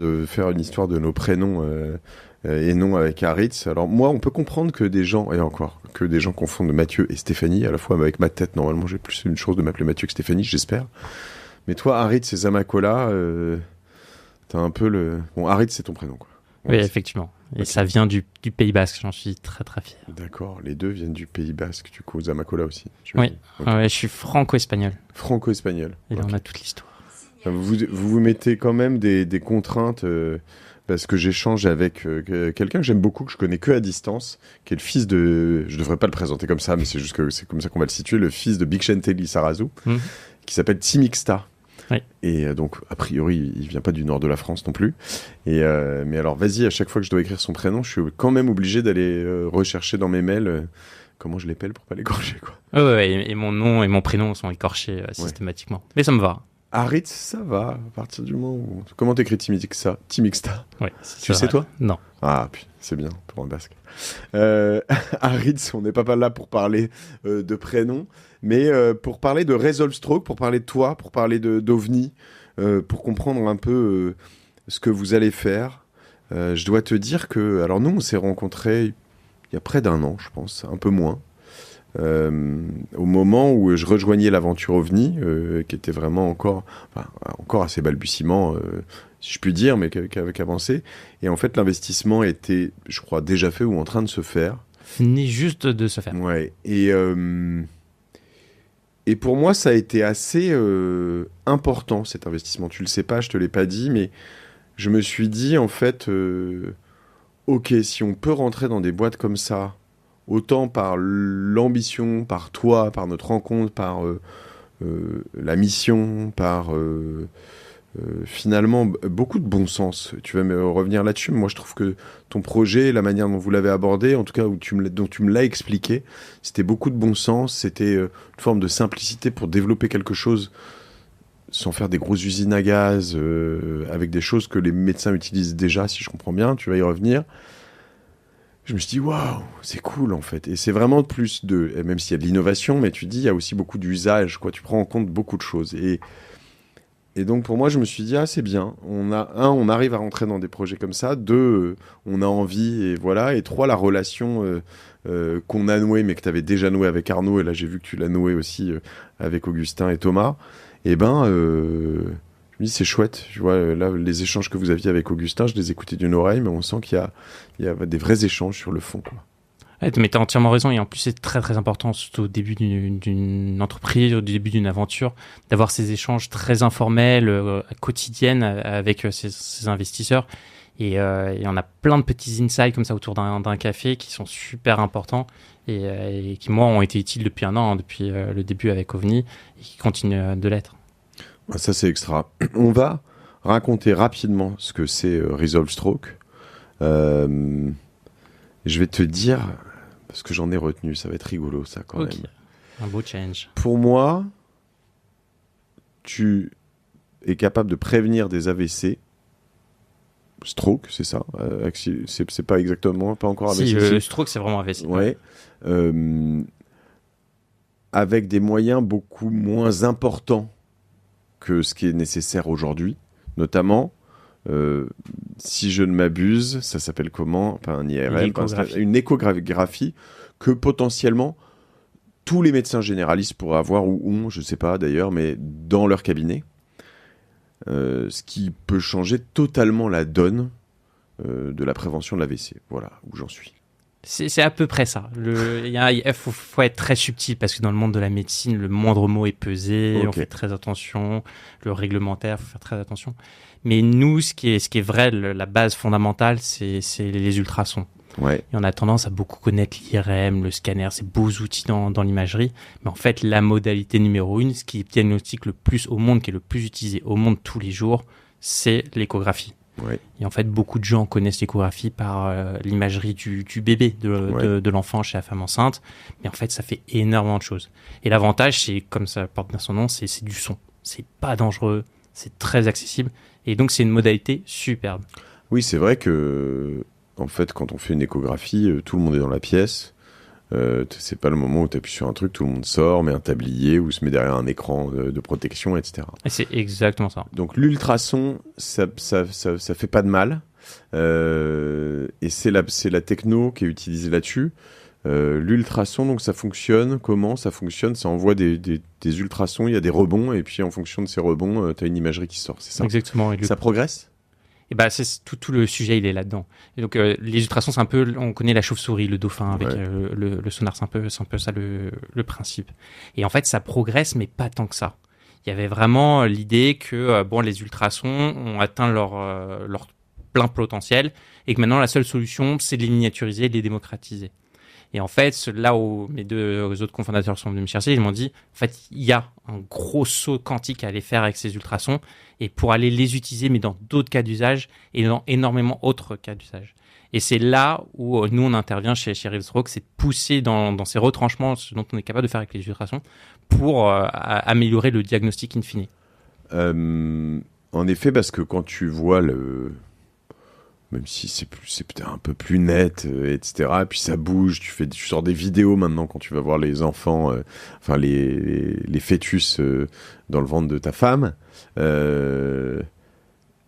de faire une histoire de nos prénoms et non avec Aritz. Alors moi, on peut comprendre que des gens, et encore, que des gens confondent Mathieu et Stéphanie, à la fois avec ma tête, normalement j'ai plus une chose de m'appeler Mathieu que Stéphanie, j'espère. Mais toi, Aritz et Zamakola, t'as un peu le... Bon, Aritz, c'est ton prénom, quoi. Oui, Ouais, effectivement. Et ok. ça vient du Pays Basque, j'en suis très très fier. D'accord, les deux viennent du Pays Basque, du coup, Zamakola aussi, Oui, j'imagine. Ok. ouais, je suis franco-espagnol. Franco-espagnol. Et là, Ok. on a toute l'histoire. Vous mettez quand même des contraintes parce que j'échange avec quelqu'un que j'aime beaucoup, que je connais que à distance, qui est le fils de... Je devrais pas le présenter comme ça, mais c'est juste que c'est comme ça qu'on va le situer, le fils de Bixente Lizarazu, Mhm. qui s'appelle Timixta. Oui. Et donc, a priori, il vient pas du nord de la France non plus. Mais alors, vas-y, à chaque fois que je dois écrire son prénom, je suis quand même obligé d'aller rechercher dans mes mails comment je l'appelle pour pas l'écorcher, quoi. Ouais, et mon nom et mon prénom sont écorchés Ouais. systématiquement. Mais ça me va. Aritz, ça va, à partir du moment où... Comment t'écris Timixta? Timixta. Ouais, Tu sais, toi? Non. Ah, puis c'est bien pour un basque. Aritz, on n'est pas là pour parler de prénoms, mais pour parler de Resolve Stroke, pour parler de toi, pour parler d'OVNI, pour comprendre un peu ce que vous allez faire. Je dois te dire que... Alors nous, on s'est rencontrés il y a près d'un an, je pense, un peu moins. Au moment où je rejoignais l'aventure OVNI, qui était vraiment encore assez balbutiement, si je puis dire, mais qu'avec avancé. Et en fait, l'investissement était, je crois, déjà fait ou en train de se faire. Venez juste de se faire. Ouais. Et pour moi, ça a été assez important, cet investissement. Tu le sais pas, je te l'ai pas dit, mais je me suis dit, en fait, ok, si on peut rentrer dans des boîtes comme ça, autant par l'ambition, par toi, par notre rencontre, par la mission, par finalement beaucoup de bon sens. Tu vas me revenir là-dessus, mais moi je trouve que ton projet, la manière dont vous l'avez abordé, en tout cas dont tu me l'as expliqué, c'était beaucoup de bon sens, c'était une forme de simplicité pour développer quelque chose sans faire des grosses usines à gaz, avec des choses que les médecins utilisent déjà, si je comprends bien, tu vas y revenir. Je me suis dit, waouh, c'est cool en fait. Et c'est vraiment plus de, et même s'il y a de l'innovation, mais tu dis, il y a aussi beaucoup d'usage, quoi. Tu prends en compte beaucoup de choses. Et donc pour moi, je me suis dit, ah, c'est bien. On arrive à rentrer dans des projets comme ça. Deux, on a envie, et voilà. Et trois, la relation qu'on a nouée, mais que tu avais déjà nouée avec Arnaud, et là j'ai vu que tu l'as nouée aussi avec Augustin et Thomas. Et ben, je me dis, c'est chouette. Tu vois, là, les échanges que vous aviez avec Augustin, je les écoutais d'une oreille, mais on sent il y a des vrais échanges sur le fond, quoi. Ouais, mais t'as entièrement raison. Et en plus, c'est très très important, surtout au début d'une entreprise, au début d'une aventure, d'avoir ces échanges très informels, quotidiennes avec ces investisseurs. Et on a plein de petits insights comme ça autour d'un café qui sont super importants et qui, moi, ont été utiles depuis un an, hein, depuis le début avec OVNI, et qui continuent de l'être. Ah, ça, c'est extra. On va raconter rapidement ce que c'est Resolve Stroke. Je vais te dire, parce que j'en ai retenu, ça va être rigolo, ça, quand Ok, même. un beau challenge. Pour moi, tu es capable de prévenir des AVC. Stroke, c'est ça. C'est pas exactement, pas encore AVC. Si, le stroke, c'est vraiment AVC. Ouais. Euh, avec des moyens beaucoup moins importants que ce qui est nécessaire aujourd'hui. Notamment, si je ne m'abuse, ça s'appelle comment? Pas un IRM, une échographie que potentiellement tous les médecins généralistes pourraient avoir ou ont, je ne sais pas d'ailleurs, mais dans leur cabinet. Ce qui peut changer totalement la donne de la prévention de l'AVC. Voilà où j'en suis. C'est à peu près ça. Il faut être très subtil parce que dans le monde de la médecine, le moindre mot est pesé, Ok. on fait très attention. Le réglementaire, il faut faire très attention. Mais nous, ce qui est vrai, la base fondamentale, c'est les ultrasons. Ouais. Et on a tendance à beaucoup connaître l'IRM, le scanner, ces beaux outils dans l'imagerie. Mais en fait, la modalité numéro 1, ce qui diagnostique le plus au monde, qui est le plus utilisé au monde tous les jours, c'est l'échographie. Ouais. Et en fait, beaucoup de gens connaissent l'échographie par l'imagerie du bébé, de l'enfant chez la femme enceinte. Mais en fait, ça fait énormément de choses. Et l'avantage, c'est, comme ça porte bien son nom, c'est du son. C'est pas dangereux, c'est très accessible. Et donc, c'est une modalité superbe. Oui, c'est vrai que, en fait, quand on fait une échographie, tout le monde est dans la pièce. C'est pas le moment où tu appuies sur un truc, tout le monde sort, met un tablier ou se met derrière un écran de protection, etc. Et c'est exactement ça. Donc l'ultrason, ça fait pas de mal. Et c'est la techno qui est utilisée là-dessus. L'ultrason, donc ça fonctionne. Comment ça fonctionne? Ça envoie des ultrasons, il y a des rebonds, et puis en fonction de ces rebonds, tu as une imagerie qui sort, c'est ça? Exactement. Ça progresse? Et bah, c'est tout le sujet, il est là-dedans. Et donc, les ultrasons, c'est un peu, on connaît la chauve-souris, le dauphin avec le sonar, c'est un peu ça le principe. Et en fait, ça progresse, mais pas tant que ça. Il y avait vraiment l'idée que les ultrasons ont atteint leur plein potentiel et que maintenant la seule solution, c'est de les miniaturiser et de les démocratiser. Et en fait, là où mes deux autres cofondateurs sont venus me chercher, ils m'ont dit, en fait, il y a un gros saut quantique à aller faire avec ces ultrasons et pour aller les utiliser, mais dans d'autres cas d'usage et dans énormément d'autres cas d'usage. Et c'est là où nous, on intervient chez Reelstroke, c'est de pousser dans ces retranchements, ce dont on est capable de faire avec les ultrasons, pour améliorer le diagnostic in fine. En effet, parce que quand tu vois même si c'est peut-être un peu plus net, etc. Et puis ça bouge, tu sors des vidéos maintenant quand tu vas voir les enfants, les fœtus dans le ventre de ta femme.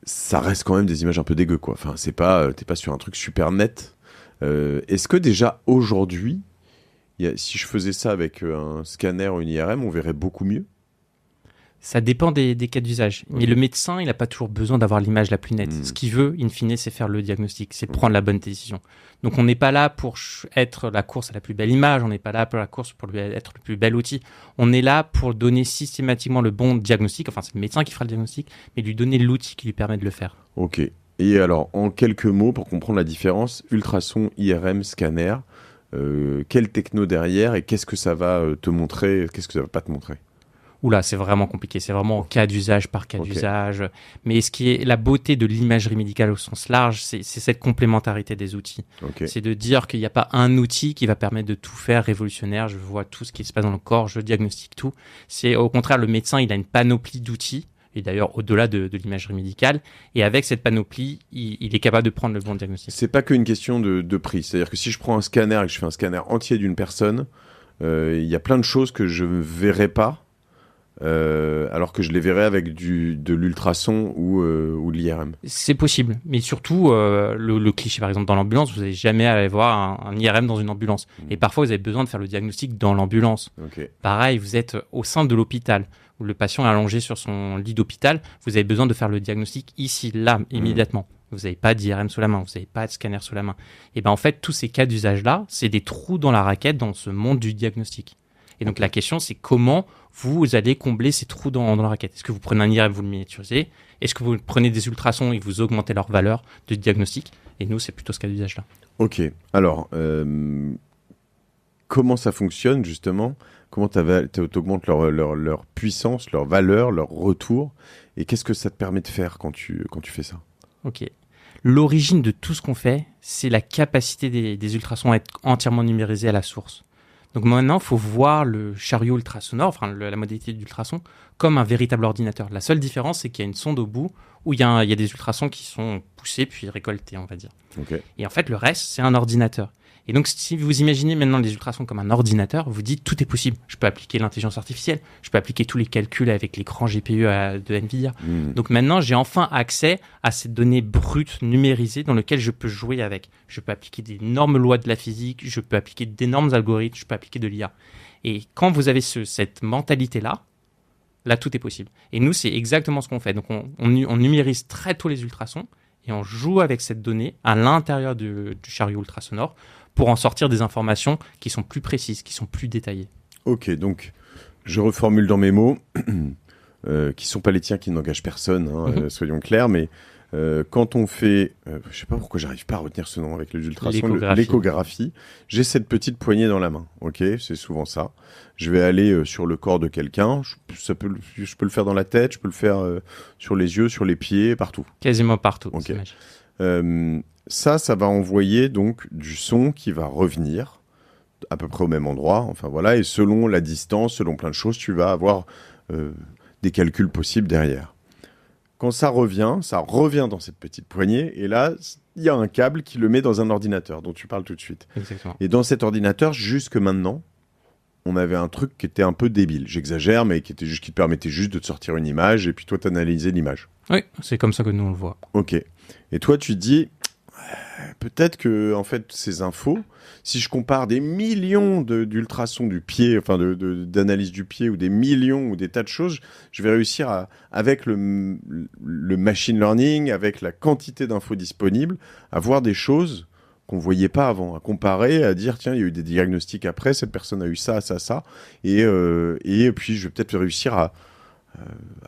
Ça reste quand même des images un peu dégueu, quoi. Enfin, t'es pas sur un truc super net. Est-ce que déjà aujourd'hui, si je faisais ça avec un scanner ou une IRM, on verrait beaucoup mieux? Ça dépend des cas d'usage. Okay. Mais le médecin, il n'a pas toujours besoin d'avoir l'image la plus nette. Ce qu'il veut, in fine, c'est faire le diagnostic, c'est prendre la bonne décision. Donc, on n'est pas là pour être la course à la plus belle image, on n'est pas là pour la course pour être le plus bel outil. On est là pour donner systématiquement le bon diagnostic. Enfin, c'est le médecin qui fera le diagnostic, mais lui donner l'outil qui lui permet de le faire. Ok. Et alors, en quelques mots, pour comprendre la différence, ultrason, IRM, scanner, quelle techno derrière et qu'est-ce que ça va te montrer, qu'est-ce que ça va pas te montrer? Oula, c'est vraiment compliqué. C'est vraiment cas d'usage par cas d'usage. Mais ce qui est la beauté de l'imagerie médicale au sens large, c'est cette complémentarité des outils. C'est de dire qu'il n'y a pas un outil qui va permettre de tout faire révolutionnaire. Je vois tout ce qui se passe dans le corps, je diagnostique tout. C'est au contraire, le médecin, il a une panoplie d'outils. Et d'ailleurs, au-delà de l'imagerie médicale. Et avec cette panoplie, il est capable de prendre le bon diagnostic. C'est pas qu'une question de prix. C'est-à-dire que si je prends un scanner et que je fais un scanner entier d'une personne, il y a plein de choses que je ne verrai pas. Alors que je les verrais avec de l'ultrason ou de l'IRM. C'est possible, mais surtout le cliché par exemple dans l'ambulance, vous n'allez jamais aller voir un IRM dans une ambulance. Et parfois vous avez besoin de faire le diagnostic dans l'ambulance. Pareil, vous êtes au sein de l'hôpital où le patient est allongé sur son lit d'hôpital, vous avez besoin de faire le diagnostic ici, là, immédiatement. Vous n'avez pas d'IRM sous la main, vous n'avez pas de scanner sous la main. Et en fait, tous ces cas d'usage-là, c'est des trous dans la raquette dans ce monde du diagnostic. Et donc la question, c'est comment vous allez combler ces trous dans la raquette. Est-ce que vous prenez un IRM, vous le miniaturisez? Est-ce que vous prenez des ultrasons et vous augmentez leur valeur de diagnostic? Et nous, c'est plutôt ce cas d'usage-là. Ok. Alors, comment ça fonctionne justement? Comment tu augmentes leur puissance, leur valeur, leur retour? Et qu'est-ce que ça te permet de faire quand tu fais ça? Ok. L'origine de tout ce qu'on fait, c'est la capacité des ultrasons à être entièrement numérisés à la source. Donc maintenant, il faut voir le chariot ultrasonore, enfin la modalité d'ultrason, comme un véritable ordinateur. La seule différence, c'est qu'il y a une sonde au bout où il y a des ultrasons qui sont poussés puis récoltés, on va dire. Et en fait, le reste, c'est un ordinateur. Et donc, si vous imaginez maintenant les ultrasons comme un ordinateur, vous dites tout est possible. Je peux appliquer l'intelligence artificielle, je peux appliquer tous les calculs avec l'écran GPU de NVIDIA. Donc maintenant, j'ai enfin accès à ces données brutes numérisées dans lesquelles je peux jouer avec. Je peux appliquer d'énormes lois de la physique, je peux appliquer d'énormes algorithmes, je peux appliquer de l'IA. Et quand vous avez cette mentalité-là, là, tout est possible. Et nous, c'est exactement ce qu'on fait. Donc, on numérise très tôt les ultrasons et on joue avec cette donnée à l'intérieur du chariot ultrasonore pour en sortir des informations qui sont plus précises, qui sont plus détaillées. Ok, donc je reformule dans mes mots, qui sont pas les tiens, qui n'engagent personne, soyons clairs, mais quand on fait, je sais pas pourquoi j'arrive pas à retenir ce nom avec les ultrasons, l'échographie, j'ai cette petite poignée dans la main, ok, c'est souvent ça. Je vais aller sur le corps de quelqu'un, je peux le faire dans la tête, je peux le faire sur les yeux, sur les pieds, partout. Quasiment partout. Ok. Ça va envoyer donc du son qui va revenir à peu près au même endroit, enfin voilà, et selon la distance, selon plein de choses, tu vas avoir des calculs possibles derrière. quand ça revient dans cette petite poignée, et là, il y a un câble qui le met dans un ordinateur dont tu parles tout de suite. Exactement. Et dans cet ordinateur, jusque maintenant, on avait un truc qui était un peu débile. J'exagère, mais qui te permettait juste de te sortir une image, et puis toi, t'analysais l'image. Oui, c'est comme ça que nous on le voit. Ok. Et toi, tu te dis, peut-être que, en fait, ces infos, si je compare des millions d'ultrasons du pied, enfin d'analyse du pied, ou des millions, ou des tas de choses, je vais réussir avec le machine learning, avec la quantité d'infos disponibles, à voir des choses qu'on ne voyait pas avant, à comparer, à dire, tiens, il y a eu des diagnostics après, cette personne a eu ça, ça, ça, et puis je vais peut-être réussir à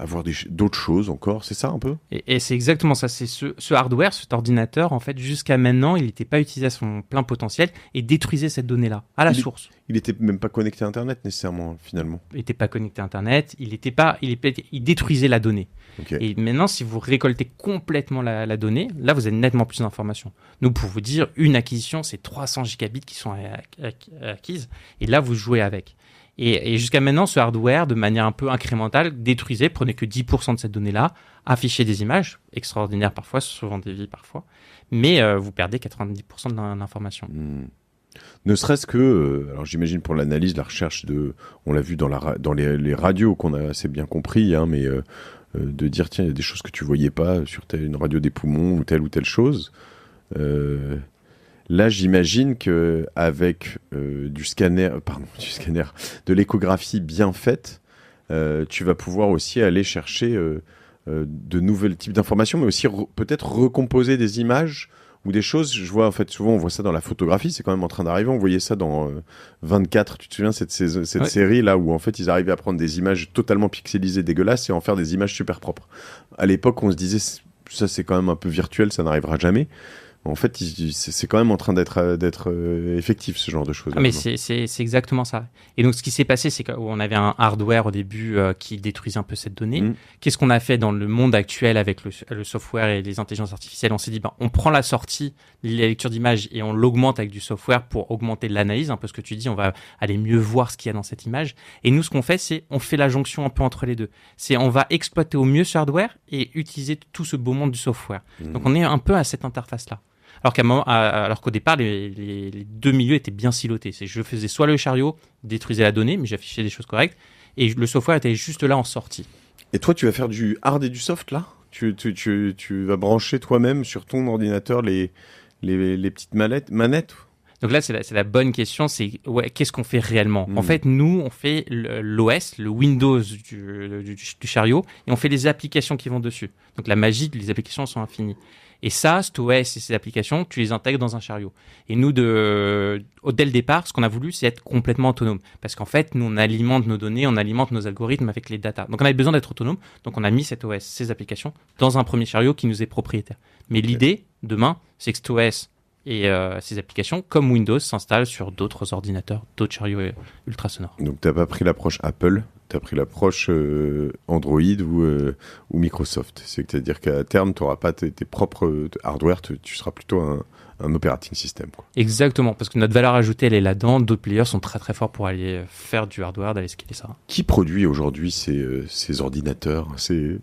voir d'autres choses encore, c'est ça un peu ? Et c'est exactement ça, c'est ce hardware, cet ordinateur, en fait, jusqu'à maintenant, il n'était pas utilisé à son plein potentiel et détruisait cette donnée-là, à la source. Il n'était même pas connecté à Internet nécessairement, finalement. Il n'était pas connecté à Internet, il détruisait la donnée. Okay. Et maintenant, si vous récoltez complètement la donnée, là, vous avez nettement plus d'informations. Nous, pour vous dire, une acquisition, c'est 300 gigabits qui sont acquises, et là, vous jouez avec. Et jusqu'à maintenant, ce hardware, de manière un peu incrémentale, détruisait, prenait que 10% de cette donnée-là, affichait des images, extraordinaires parfois, sauvant des vies parfois, mais vous perdez 90% de l'information. Ne serait-ce que, alors j'imagine pour l'analyse, la recherche on l'a vu dans les radios qu'on a assez bien compris, hein, mais de dire, tiens, il y a des choses que tu voyais pas sur une radio des poumons ou telle chose. Là, j'imagine que avec de l'échographie bien faite, tu vas pouvoir aussi aller chercher de nouveaux types d'informations, mais aussi peut-être recomposer des images ou des choses. Je vois, en fait, souvent, on voit ça dans la photographie, c'est quand même en train d'arriver. On voyait ça dans 24, tu te souviens, cette série là où en fait ils arrivaient à prendre des images totalement pixelisées, dégueulasses, et en faire des images super propres. À l'époque, on se disait, ça c'est quand même un peu virtuel, ça n'arrivera jamais. En fait, c'est quand même en train d'être effectif, ce genre de choses. Mais c'est exactement ça. Et donc, ce qui s'est passé, c'est qu'on avait un hardware au début qui détruisait un peu cette donnée. Qu'est-ce qu'on a fait dans le monde actuel avec le software et les intelligences artificielles ? On s'est dit, on prend la sortie, la lecture d'image, et on l'augmente avec du software pour augmenter l'analyse, un peu ce que tu dis, on va aller mieux voir ce qu'il y a dans cette image. Et nous, ce qu'on fait, c'est on fait la jonction un peu entre les deux. On va exploiter au mieux ce hardware et utiliser tout ce beau monde du software. Donc, on est un peu à cette interface-là. Alors qu'au départ, les deux milieux étaient bien silotés. Je faisais soit le chariot, détruisais la donnée, mais j'affichais des choses correctes, et le software était juste là en sortie. Et toi, tu vas faire du hard et du soft, là ? Tu vas brancher toi-même sur ton ordinateur les petites manettes ? Donc là, c'est la bonne question, qu'est-ce qu'on fait réellement ? En fait, nous, on fait l'OS, le Windows du chariot, et on fait les applications qui vont dessus. Donc la magie, les applications sont infinies. Et ça, cet OS et ces applications, tu les intègres dans un chariot. Et nous, dès le départ, ce qu'on a voulu, c'est être complètement autonome. Parce qu'en fait, nous, on alimente nos données, on alimente nos algorithmes avec les data. Donc on avait besoin d'être autonome. Donc on a mis cet OS, ces applications, dans un premier chariot qui nous est propriétaire. Mais l'idée, demain, c'est que cet OS et ces applications, comme Windows, s'installent sur d'autres ordinateurs, d'autres chariots ultra sonores. Donc tu n'as pas pris l'approche Apple, tu as pris l'approche Android ou Microsoft. C'est-à-dire qu'à terme, tu n'auras pas tes propres hardware, tu seras plutôt un operating system, quoi. Exactement, parce que notre valeur ajoutée, elle est là-dedans. D'autres players sont très très forts pour aller faire du hardware, d'aller scaler ça. Qui produit aujourd'hui ces ordinateurs, ce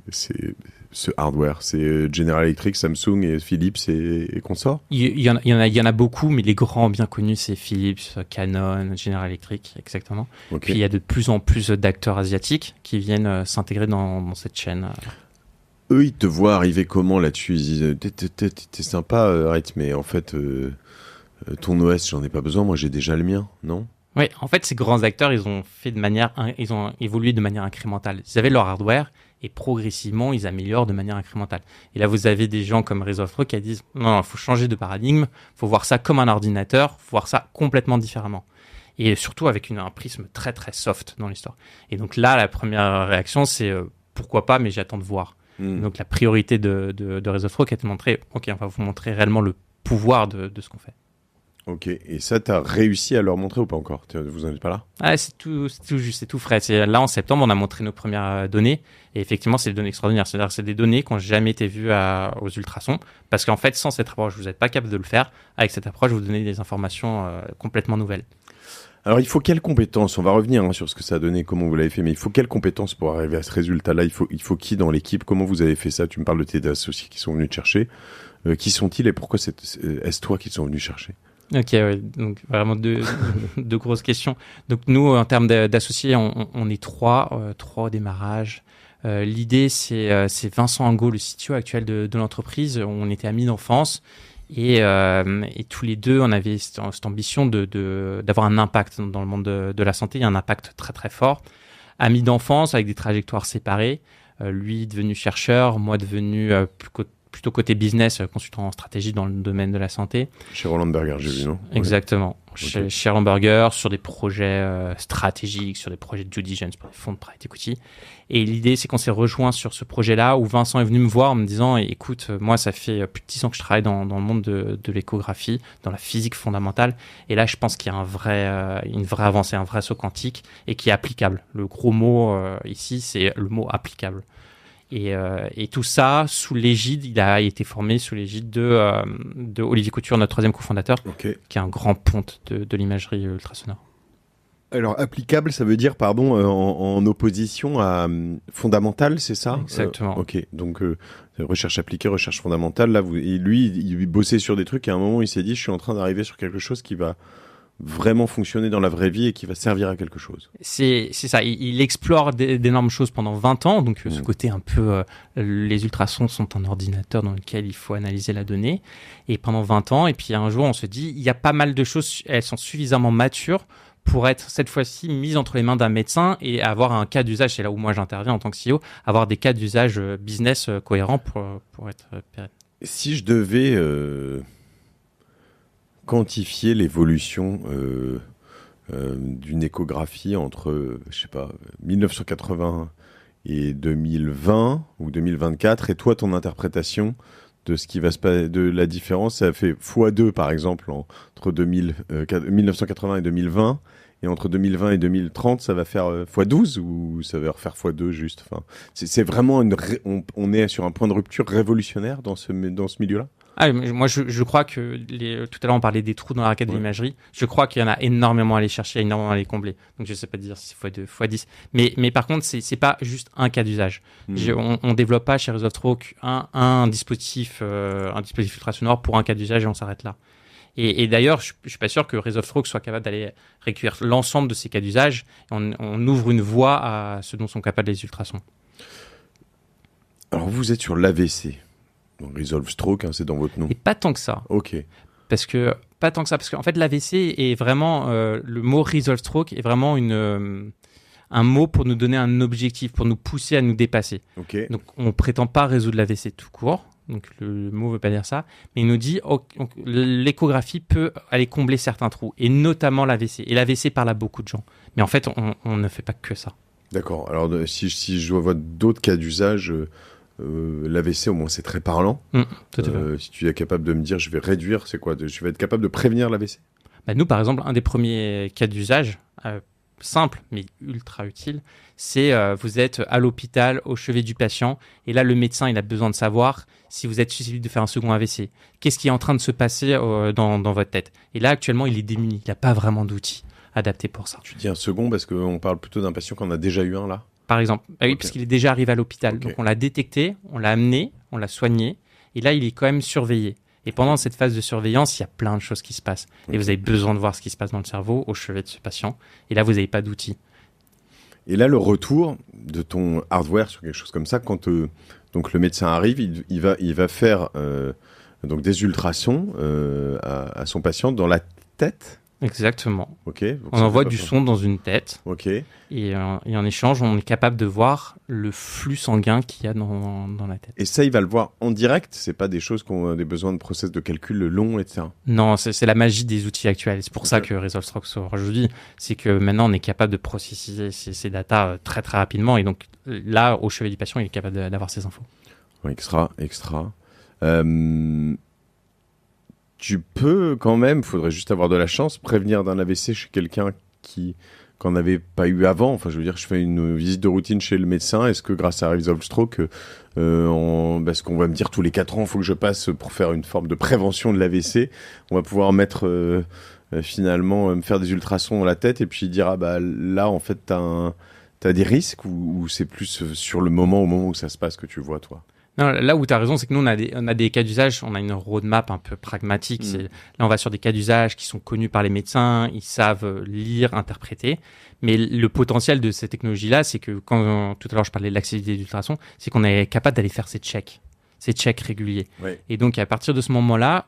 hardware? C'est General Electric, Samsung et Philips et consorts? Il y en a beaucoup, mais les grands bien connus, c'est Philips, Canon, General Electric, exactement. Okay. Puis il y a de plus en plus d'acteurs asiatiques qui viennent s'intégrer dans cette chaîne. Eux, ils te voient arriver comment là-dessus? Ils disent, t'es sympa, Arrête, mais en fait, ton OS, j'en ai pas besoin, moi j'ai déjà le mien, non? Oui, en fait, ces grands acteurs, ils ont évolué de manière incrémentale. Ils avaient leur hardware et progressivement, ils améliorent de manière incrémentale. Et là, vous avez des gens comme Resolve qui disent non, il faut changer de paradigme, il faut voir ça comme un ordinateur, il faut voir ça complètement différemment. Et surtout avec un prisme très très soft dans l'histoire. Et donc là, la première réaction, c'est pourquoi pas, mais j'attends de voir. Donc la priorité de Resolve qui a été de montrer, ok, on va vous montrer réellement le pouvoir de ce qu'on fait. Ok, et ça, tu as réussi à leur montrer ou pas encore? Vous n'en êtes pas là? Ah, c'est tout juste, c'est tout frais. C'est là en septembre, on a montré nos premières données, et effectivement, c'est des données extraordinaires. C'est-à-dire que c'est des données qui n'ont jamais été vues aux ultrasons, parce qu'en fait, sans cette approche, vous n'êtes pas capable de le faire. Avec cette approche, vous donnez des informations complètement nouvelles. Alors, il faut quelles compétences? On va revenir sur ce que ça a donné, comment vous l'avez fait, mais il faut quelles compétences pour arriver à ce résultat-là? Il faut qui dans l'équipe? Comment vous avez fait ça? Tu me parles de tes associés qui sont venus te chercher. Qui sont-ils et pourquoi est-ce toi qu'ils sont venus chercher? Ok, ouais. Donc vraiment deux grosses questions. Donc nous, en termes d'associés, on est trois au démarrage. L'idée, c'est Vincent Angot, le CTO actuel de l'entreprise. On était amis d'enfance et tous les deux, on avait cette ambition d'avoir un impact dans le monde de la santé, un impact très très fort. Amis d'enfance avec des trajectoires séparées. Lui devenu chercheur, moi devenu plutôt côté business, consultant en stratégie dans le domaine de la santé. Chez Roland Berger, j'ai vu, non? Exactement. Okay. Chez Roland Berger, sur des projets stratégiques, sur des projets de due diligence pour des fonds de private equity. Et l'idée, c'est qu'on s'est rejoint sur ce projet-là où Vincent est venu me voir en me disant, écoute, moi, ça fait plus de 10 ans que je travaille dans le monde de l'échographie, dans la physique fondamentale. Et là, je pense qu'il y a une vraie avancée, un vrai saut quantique et qui est applicable. Le gros mot ici, c'est le mot applicable. Et tout ça sous l'égide, il a été formé sous l'égide de Olivier Couture, notre troisième cofondateur, okay. Qui est un grand ponte de l'imagerie ultrasonore. Alors, applicable, ça veut dire, en opposition à fondamental, c'est ça? Exactement. Ok, donc recherche appliquée, recherche fondamentale. Là, lui, il bossait sur des trucs et à un moment, il s'est dit, je suis en train d'arriver sur quelque chose qui va vraiment fonctionner dans la vraie vie et qui va servir à quelque chose. C'est ça, il explore d'énormes choses pendant 20 ans, donc ce côté un peu, les ultrasons sont un ordinateur dans lequel il faut analyser la donnée, et pendant 20 ans, et puis un jour on se dit, il y a pas mal de choses, elles sont suffisamment matures pour être cette fois-ci mises entre les mains d'un médecin et avoir un cas d'usage, c'est là où moi j'interviens en tant que CEO, avoir des cas d'usage business cohérents pour être pérenne. Si je devais quantifier l'évolution d'une échographie entre, 1980 et 2020 ou 2024, et toi, ton interprétation de ce qui va se passer, de la différence, ça fait x2 par exemple entre 1980 et 2020, et entre 2020 et 2030, ça va faire x12 ou ça va refaire x2 juste. Enfin, c'est vraiment on est sur un point de rupture révolutionnaire dans ce milieu-là. Ah, moi, je crois que tout à l'heure, on parlait des trous dans la raquette de l'imagerie. Je crois qu'il y en a énormément à aller chercher, énormément à aller combler. Donc, je ne sais pas dire si x2, x10. Mais par contre, c'est pas juste un cas d'usage. On développe pas chez Resolve un dispositif ultrasonore pour un cas d'usage et on s'arrête là. Et d'ailleurs, je suis pas sûr que Resolve soit capable d'aller recueillir l'ensemble de ces cas d'usage. On ouvre une voie à ce dont sont capables les ultrasons. Alors, vous êtes sur l'AVC. Resolve Stroke, c'est dans votre nom. Et pas tant que ça. Ok. Parce qu'en fait, l'AVC est vraiment le mot Resolve Stroke est vraiment un mot pour nous donner un objectif, pour nous pousser à nous dépasser. Okay. Donc, on prétend pas résoudre l'AVC tout court. Donc, le mot veut pas dire ça, mais il nous dit l'échographie peut aller combler certains trous, et notamment l'AVC. Et l'AVC parle à beaucoup de gens. Mais en fait, on ne fait pas que ça. D'accord. Alors, si je vois d'autres cas d'usage. L'AVC, au moins, c'est très parlant. Tout à fait. Si tu es capable de me dire, je vais réduire, c'est quoi? Je vais être capable de prévenir l'AVC? Nous, par exemple, un des premiers cas d'usage, simple mais ultra utile, c'est vous êtes à l'hôpital, au chevet du patient, et là, le médecin, il a besoin de savoir si vous êtes susceptible de faire un second AVC. Qu'est-ce qui est en train de se passer dans votre tête? Et là, actuellement, il est démuni. Il n'y a pas vraiment d'outils adaptés pour ça. Tu dis un second parce qu'on parle plutôt d'un patient qu'on a déjà eu un, là? Par exemple, oui, parce qu'il est déjà arrivé à l'hôpital. Donc, on l'a détecté, on l'a amené, on l'a soigné, et là, il est quand même surveillé. Et pendant cette phase de surveillance, il y a plein de choses qui se passent. Et vous avez besoin de voir ce qui se passe dans le cerveau, au chevet de ce patient. Et là, vous n'avez pas d'outils. Et là, le retour de ton hardware sur quelque chose comme ça, quand donc le médecin arrive, il va faire donc des ultrasons à son patient dans la tête. Exactement. Okay, on envoie du son dans une tête. Ok. Et en échange, on est capable de voir le flux sanguin qu'il y a dans la tête. Et ça, il va le voir en direct? C'est pas des choses qui ont des besoins de process de calcul longs, etc. Non, c'est la magie des outils actuels. C'est pour ça que Resolve Stroke sort aujourd'hui. C'est que maintenant, on est capable de processer ces datas très très rapidement. Et donc là, au chevet du patient, il est capable d'avoir ces infos. Extra. tu peux quand même, faudrait juste avoir de la chance, prévenir d'un AVC chez quelqu'un qui qu'en avait pas eu avant. Enfin, je veux dire, je fais une visite de routine chez le médecin. Est-ce que grâce à Resolve Stroke, parce qu'on va me dire tous les 4 ans, il faut que je passe pour faire une forme de prévention de l'AVC, on va pouvoir mettre finalement me faire des ultrasons dans la tête et puis dire ah bah là en fait t'as des risques ou c'est plus sur le moment, au moment où ça se passe que tu vois toi. Non, là où tu as raison, c'est que nous, on a des cas d'usage, on a une roadmap un peu pragmatique. Là, on va sur des cas d'usage qui sont connus par les médecins, ils savent lire, interpréter. Mais le potentiel de cette technologie-là, c'est que quand tout à l'heure je parlais de l'accessibilité d'ultrason, c'est qu'on est capable d'aller faire ces checks réguliers. Ouais. Et donc, à partir de ce moment-là,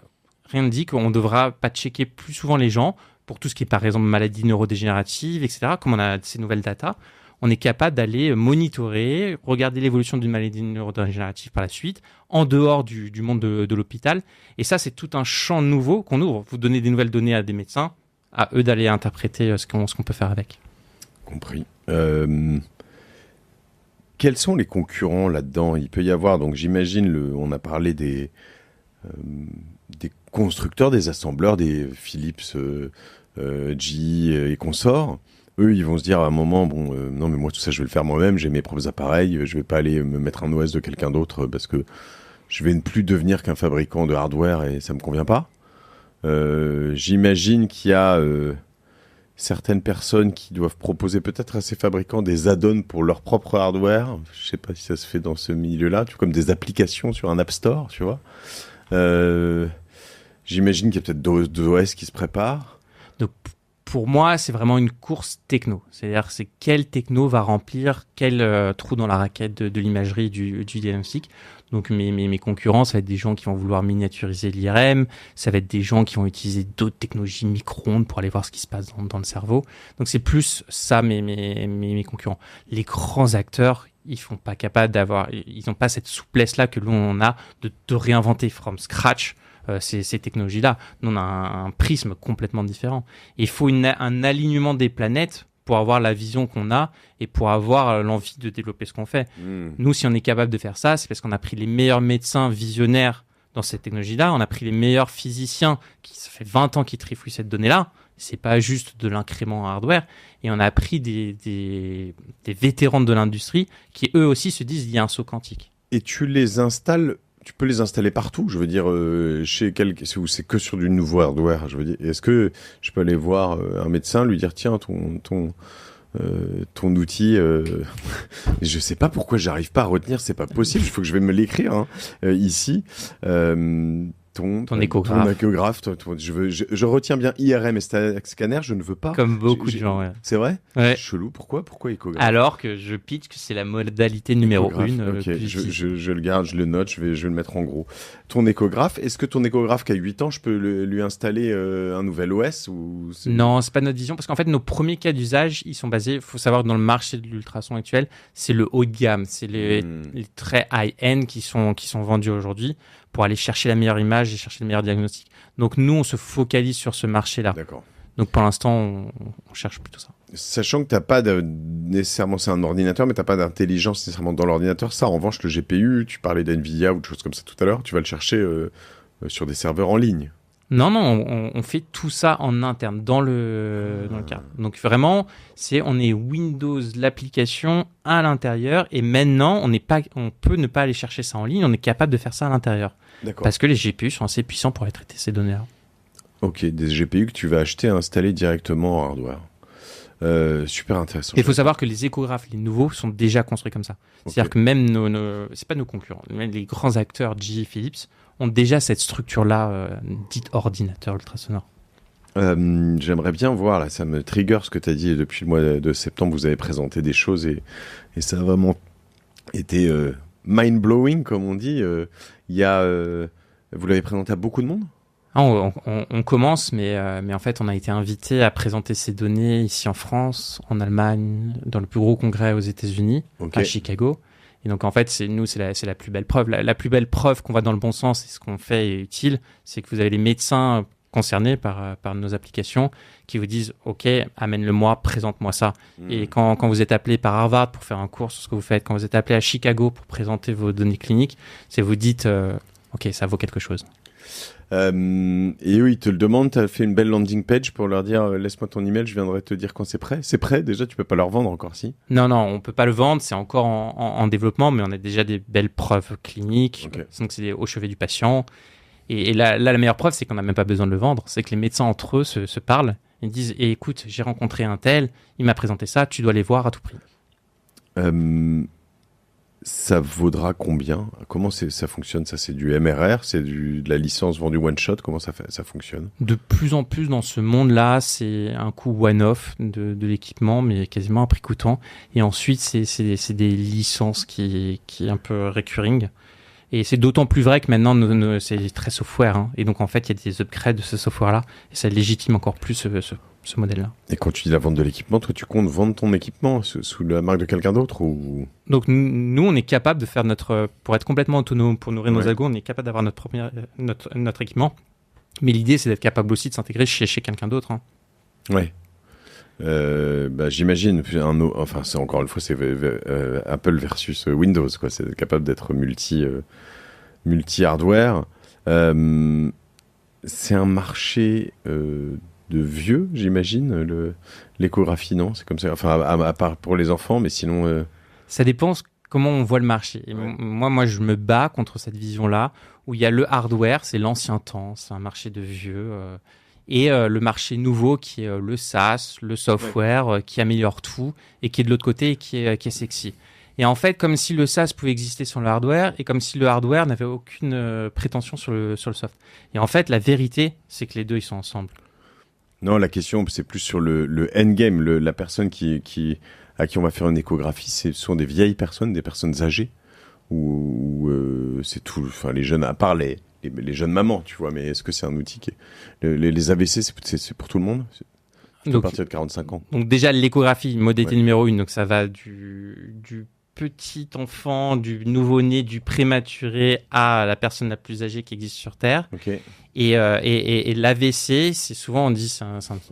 rien ne dit qu'on ne devra pas checker plus souvent les gens pour tout ce qui est, par exemple, maladies neurodégénératives, etc. Comme on a ces nouvelles datas, on est capable d'aller monitorer, regarder l'évolution d'une maladie neurodégénérative par la suite, en dehors du monde de l'hôpital. Et ça, c'est tout un champ nouveau qu'on ouvre. Vous donnez des nouvelles données à des médecins, à eux d'aller interpréter ce qu'on peut faire avec. Compris. Quels sont les concurrents là-dedans? Il peut y avoir, donc j'imagine, on a parlé des constructeurs, des assembleurs, des Philips, GE et consorts. Eux, ils vont se dire à un moment, non, mais moi, tout ça, je vais le faire moi-même, j'ai mes propres appareils, je vais pas aller me mettre un OS de quelqu'un d'autre parce que je vais ne plus devenir qu'un fabricant de hardware et ça me convient pas. J'imagine qu'il y a certaines personnes qui doivent proposer peut-être à ces fabricants des add-ons pour leur propre hardware. Je sais pas si ça se fait dans ce milieu-là, comme des applications sur un App Store, tu vois. J'imagine qu'il y a peut-être d'autres OS qui se préparent. Donc, pour moi, c'est vraiment une course techno. C'est-à-dire, c'est quelle techno va remplir quel trou dans la raquette de l'imagerie du diagnostic. Donc, mes concurrents, ça va être des gens qui vont vouloir miniaturiser l'IRM. Ça va être des gens qui vont utiliser d'autres technologies micro-ondes pour aller voir ce qui se passe dans le cerveau. Donc, c'est plus ça, mes concurrents. Les grands acteurs, ils sont pas capables ils n'ont pas cette souplesse-là que l'on a de réinventer from scratch ces technologies-là. Nous, on a un prisme complètement différent. Il faut un alignement des planètes pour avoir la vision qu'on a et pour avoir l'envie de développer ce qu'on fait. Nous, si on est capable de faire ça, c'est parce qu'on a pris les meilleurs médecins visionnaires dans cette technologie-là, on a pris les meilleurs physiciens ça fait 20 ans qu'ils trifouillent cette donnée-là. C'est pas juste de l'incrément hardware. Et on a pris des vétérans de l'industrie qui, eux aussi, se disent il y a un saut quantique. Et tu peux les installer partout, je veux dire, ou c'est que sur du nouveau hardware, je veux dire. Est-ce que je peux aller voir un médecin, lui dire tiens, ton outil, je sais pas pourquoi j'arrive pas à retenir, c'est pas possible, il faut que je vais me l'écrire ici. Ton échographe, je retiens bien IRM et scanner, je ne veux pas. Comme beaucoup de gens, ouais. C'est vrai? Ouais. Chelou, pourquoi échographe? Alors que je pitch que c'est la modalité numéro 1. Ok, je le garde, je le note, je vais le mettre en gros. Ton échographe, est-ce que ton échographe qui a 8 ans, je peux lui installer un nouvel OS Non, c'est pas notre vision, parce qu'en fait, nos premiers cas d'usage, ils sont basés, faut savoir que dans le marché de l'ultrason actuel, c'est le haut de gamme, c'est les très high-end qui sont vendus aujourd'hui pour aller chercher la meilleure image et chercher le meilleur diagnostic. Donc nous, on se focalise sur ce marché-là. D'accord. Donc pour l'instant, on cherche plutôt ça. Sachant que t'as pas nécessairement, c'est un ordinateur, mais t'as pas d'intelligence nécessairement dans l'ordinateur. Ça, en revanche, le GPU, tu parlais d'NVIDIA ou de choses comme ça tout à l'heure, tu vas le chercher sur des serveurs en ligne. Non, on fait tout ça en interne dans le cadre. Donc vraiment, on est Windows, l'application à l'intérieur, et maintenant on peut ne pas aller chercher ça en ligne, on est capable de faire ça à l'intérieur. D'accord. Parce que les GPU sont assez puissants pour aller traiter ces données-là. Ok, des GPU que tu vas acheter et installer directement en hardware. Super intéressant. Il faut savoir que les échographes, les nouveaux, sont déjà construits comme ça. Okay. C'est-à-dire que même c'est pas nos concurrents, même les grands acteurs GE et Philips ont déjà cette structure-là, dite ordinateur ultrasonore. J'aimerais bien voir, là, ça me trigger ce que tu as dit depuis le mois de septembre, vous avez présenté des choses et ça a vraiment été mind-blowing, comme on dit. Vous l'avez présenté à beaucoup de monde ? On commence, mais en fait, on a été invité à présenter ces données ici en France, en Allemagne, dans le plus gros congrès aux États-Unis, à Chicago. Et donc, en fait, c'est la plus belle preuve. La plus belle preuve qu'on va dans le bon sens et ce qu'on fait est utile, c'est que vous avez les médecins concernés par nos applications qui vous disent « Ok, amène-le-moi, présente-moi ça ». Et quand vous êtes appelé par Harvard pour faire un cours sur ce que vous faites, quand vous êtes appelé à Chicago pour présenter vos données cliniques, c'est vous dites ok, ça vaut quelque chose. Et eux, ils te le demandent, tu as fait une belle landing page pour leur dire laisse-moi ton email, je viendrai te dire quand c'est prêt. C'est prêt déjà, tu peux pas leur vendre encore, si? Non, on peut pas le vendre, c'est encore en développement, mais on a déjà des belles preuves cliniques. Okay. Donc c'est au chevet du patient. Et là, la meilleure preuve, c'est qu'on n'a même pas besoin de le vendre. C'est que les médecins entre eux se parlent. Ils disent écoute, j'ai rencontré un tel, il m'a présenté ça, tu dois les voir à tout prix. Ça vaudra combien? Comment ça fonctionne? Ça, c'est du MRR, c'est de la licence vendue one shot. Comment ça fonctionne? De plus en plus dans ce monde-là, c'est un coût one-off de l'équipement, mais quasiment un prix coûtant. Et ensuite, c'est des licences qui est un peu recurring. Et c'est d'autant plus vrai que maintenant, c'est très software. Hein. Et donc, en fait, il y a des upgrades de ce software-là. Et ça légitime encore plus ce modèle-là. Et quand tu dis la vente de l'équipement, toi, tu comptes vendre ton équipement sous la marque de quelqu'un d'autre ou... Donc, nous, on est capable de faire pour être complètement autonome, pour nourrir nos algos, on est capable d'avoir notre équipement. Mais l'idée, c'est d'être capable aussi de s'intégrer chez quelqu'un d'autre. Hein. Ouais. J'imagine, enfin, c'est encore une fois, c'est Apple versus Windows, quoi. C'est capable d'être multi-hardware. C'est un marché de vieux, j'imagine, l'échographie, non? C'est comme ça. Enfin, à part pour les enfants, mais sinon. Ça dépend comment on voit le marché. Et moi, je me bats contre cette vision-là où il y a le hardware, c'est l'ancien temps, c'est un marché de vieux. Et le marché nouveau qui est le SaaS, le software, qui améliore tout et qui est de l'autre côté et qui est sexy. Et en fait, comme si le SaaS pouvait exister sans le hardware et comme si le hardware n'avait aucune prétention sur le soft. Et en fait, la vérité, c'est que les deux, ils sont ensemble. Non, la question, c'est plus sur le endgame, la personne à qui on va faire une échographie, ce sont des vieilles personnes, des personnes âgées, ou c'est tout, enfin les jeunes, à part les jeunes mamans, tu vois, mais est-ce que c'est un outil qui les AVC, c'est pour tout le monde? C'est à partir de 45 ans. Donc déjà, l'échographie, modalité numéro 1, donc ça va du petit enfant, du nouveau-né, du prématuré à la personne la plus âgée qui existe sur Terre. Okay. Et l'AVC, c'est souvent, on dit,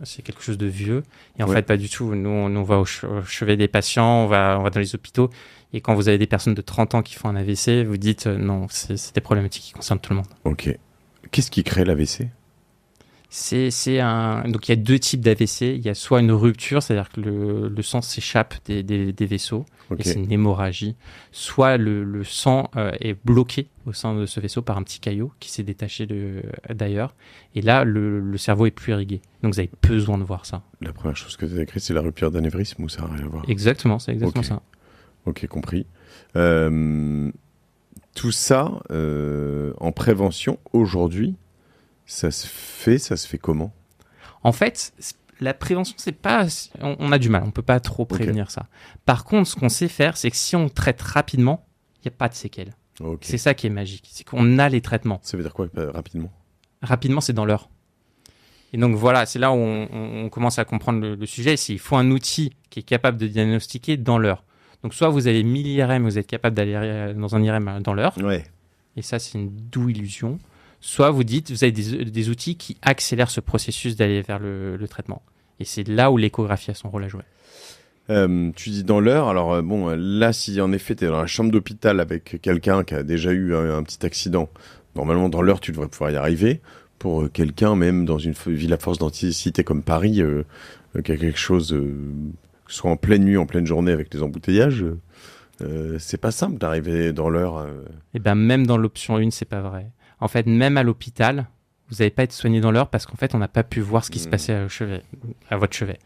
c'est quelque chose de vieux. Et en fait, pas du tout. Nous, on va au chevet des patients, on va dans les hôpitaux. Et quand vous avez des personnes de 30 ans qui font un AVC, vous dites non, c'est des problématiques qui concernent tout le monde. Ok. Qu'est-ce qui crée l'AVC? Donc, il y a deux types d'AVC. Il y a soit une rupture, c'est-à-dire que le sang s'échappe des vaisseaux, et c'est une hémorragie. Soit le sang est bloqué au sein de ce vaisseau par un petit caillot qui s'est détaché d'ailleurs. Et là, le cerveau est plus irrigué. Donc, vous avez besoin de voir ça. La première chose que tu as écrite, c'est la rupture d'anévrisme ou ça n'a rien à voir? Exactement, c'est exactement ça. Ok, compris. Tout ça, en prévention, aujourd'hui, ça se fait comment? En fait, la prévention, c'est pas... On a du mal, on peut pas trop prévenir ça. Par contre, ce qu'on sait faire, c'est que si on traite rapidement, il n'y a pas de séquelles. C'est ça qui est magique, c'est qu'on a les traitements. Ça veut dire quoi, rapidement? Rapidement, c'est dans l'heure. Et donc voilà, c'est là où on commence à comprendre le sujet. Il faut un outil qui est capable de diagnostiquer dans l'heure. Donc soit vous avez 1000 IRM, vous êtes capable d'aller dans un IRM dans l'heure. Ouais. Et ça, c'est une doux illusion. Soit vous avez des outils qui accélèrent ce processus d'aller vers le traitement. Et c'est là où l'échographie a son rôle à jouer. Tu dis dans l'heure, alors là, si en effet tu es dans la chambre d'hôpital avec quelqu'un qui a déjà eu un petit accident, normalement dans l'heure tu devrais pouvoir y arriver. Pour quelqu'un, même dans une ville à force densité comme Paris, qui a quelque chose, que ce soit en pleine nuit, en pleine journée avec les embouteillages, c'est pas simple d'arriver dans l'heure. Et ben même dans l'option 1, c'est pas vrai. En fait, même à l'hôpital, vous n'allez pas être soigné dans l'heure parce qu'en fait, on n'a pas pu voir ce qui se passait à votre chevet.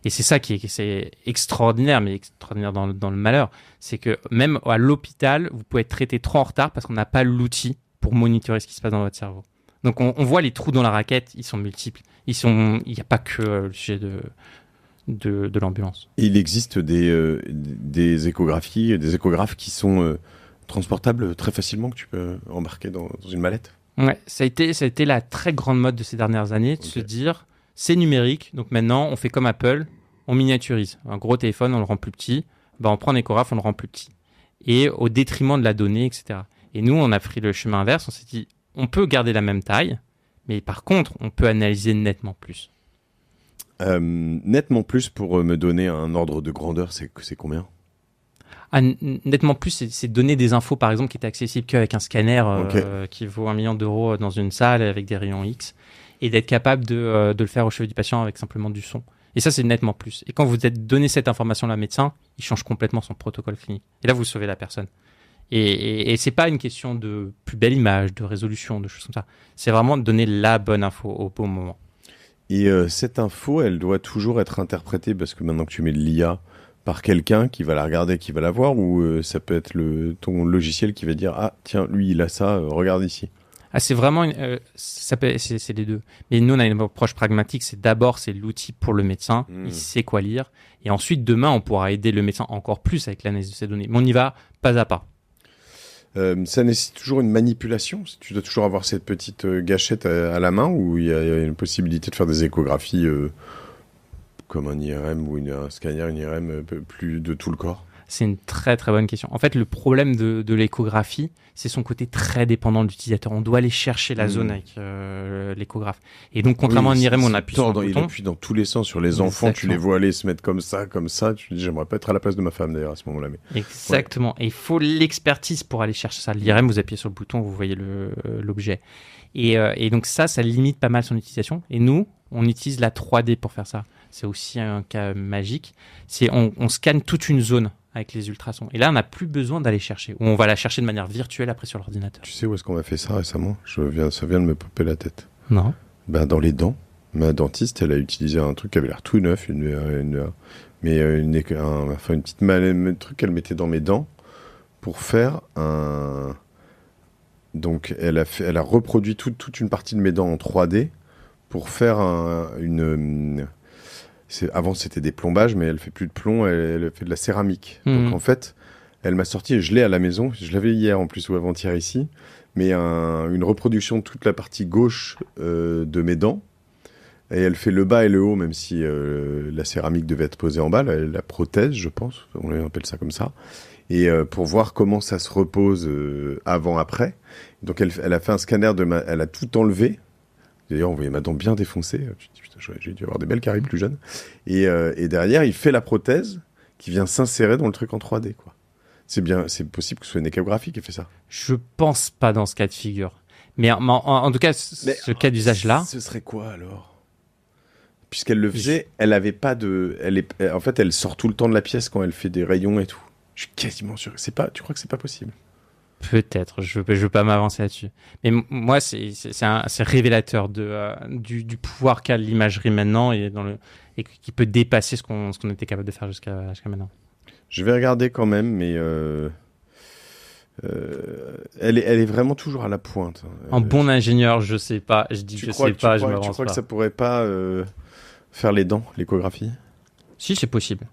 Et c'est ça qui est extraordinaire, mais extraordinaire dans le malheur. C'est que même à l'hôpital, vous pouvez être traité trop en retard parce qu'on n'a pas l'outil pour monitorer ce qui se passe dans votre cerveau. Donc, on voit les trous dans la raquette, ils sont multiples. Il n'y a pas que le sujet de l'ambulance. Il existe des échographies, des échographes qui sont transportables très facilement, que tu peux embarquer dans une mallette? Ouais, ça a été la très grande mode de ces dernières années, de se dire, c'est numérique, donc maintenant, on fait comme Apple, on miniaturise. Un gros téléphone, on le rend plus petit, on prend un échographe, on le rend plus petit. Et au détriment de la donnée, etc. Et nous, on a pris le chemin inverse, on s'est dit, on peut garder la même taille, mais par contre, on peut analyser nettement plus. Nettement plus, pour me donner un ordre de grandeur, c'est combien? Nettement plus, c'est donner des infos, par exemple, qui étaient accessibles qu'avec un scanner qui vaut 1 million d'euros dans une salle avec des rayons X, et d'être capable de le faire au chevet du patient avec simplement du son. Et ça, c'est nettement plus. Et quand vous êtes donné cette information à un médecin, il change complètement son protocole clinique. Et là, vous sauvez la personne. Et c'est pas une question de plus belle image, de résolution, de choses comme ça. C'est vraiment de donner la bonne info au bon moment. Et cette info, elle doit toujours être interprétée, parce que maintenant que tu mets de l'IA, par quelqu'un qui va la regarder, qui va la voir, ou ça peut être ton logiciel qui va dire « Ah, tiens, lui, il a ça, regarde ici ». C'est vraiment c'est les deux. Mais nous, on a une approche pragmatique. C'est l'outil pour le médecin. Il sait quoi lire. Et ensuite, demain, on pourra aider le médecin encore plus avec l'analyse de ces données. Mais on y va pas à pas. Ça nécessite toujours une manipulation. Tu dois toujours avoir cette petite gâchette à la main, où il y a une possibilité de faire des échographies comme un IRM ou un scanner, une IRM plus de tout le corps. C'est une très très bonne question. En fait, le problème de l'échographie, c'est son côté très dépendant de l'utilisateur. On doit aller chercher la zone avec l'échographe. Et donc, contrairement à un IRM, on appuie sur le bouton. Il appuie dans tous les sens sur les enfants. Tu les vois aller se mettre comme ça. Tu te dis, j'aimerais pas être à la place de ma femme d'ailleurs à ce moment-là. Mais... Exactement. Ouais. Et il faut l'expertise pour aller chercher ça. L'IRM, vous appuyez sur le bouton, vous voyez l'objet. Et donc ça limite pas mal son utilisation. Et nous, on utilise la 3D pour faire ça. C'est aussi un cas magique. On scanne toute une zone avec les ultrasons. Et là, on n'a plus besoin d'aller chercher. Ou on va la chercher de manière virtuelle après sur l'ordinateur. Tu sais où est-ce qu'on a fait ça récemment ? Ça vient de me popper la tête. Non. Dans les dents. Ma dentiste, elle a utilisé un truc qui avait l'air tout neuf, un truc qu'elle mettait dans mes dents pour faire un... Donc, elle a reproduit toute une partie de mes dents en 3D pour faire avant, c'était des plombages, mais elle fait plus de plomb, elle fait de la céramique. Donc, en fait, elle m'a sorti, et je l'ai à la maison, je l'avais hier en plus ou avant-hier ici, mais une reproduction de toute la partie gauche de mes dents. Et elle fait le bas et le haut, même si la céramique devait être posée en bas, la prothèse, je pense, on appelle ça comme ça. Et pour voir comment ça se repose avant-après. Donc, elle a fait un scanner elle a tout enlevé. D'ailleurs, on voyait ma dent bien défoncée. Je me dis, putain, j'ai dû avoir des belles caries plus jeunes. Et derrière, il fait la prothèse qui vient s'insérer dans le truc en 3D, quoi. C'est possible que ce soit une échographie qui ait fait ça. Je pense pas dans ce cas de figure. Mais en tout cas, ce cas d'usage-là... Ce serait quoi, alors ? Puisqu'elle le faisait, elle avait pas de... en fait, elle sort tout le temps de la pièce quand elle fait des rayons et tout. Je suis quasiment sûr. Tu crois que c'est pas possible ? Peut-être, je veux pas m'avancer là-dessus. Mais moi, c'est révélateur du pouvoir qu'a l'imagerie maintenant et qui peut dépasser ce qu'on était capable de faire jusqu'à maintenant. Je vais regarder quand même, mais elle est vraiment toujours à la pointe. En bon ingénieur, je sais pas. Je dis je sais pas, je m'avance pas. Tu crois que ça pourrait pas faire les dents, l'échographie ? Si, c'est possible.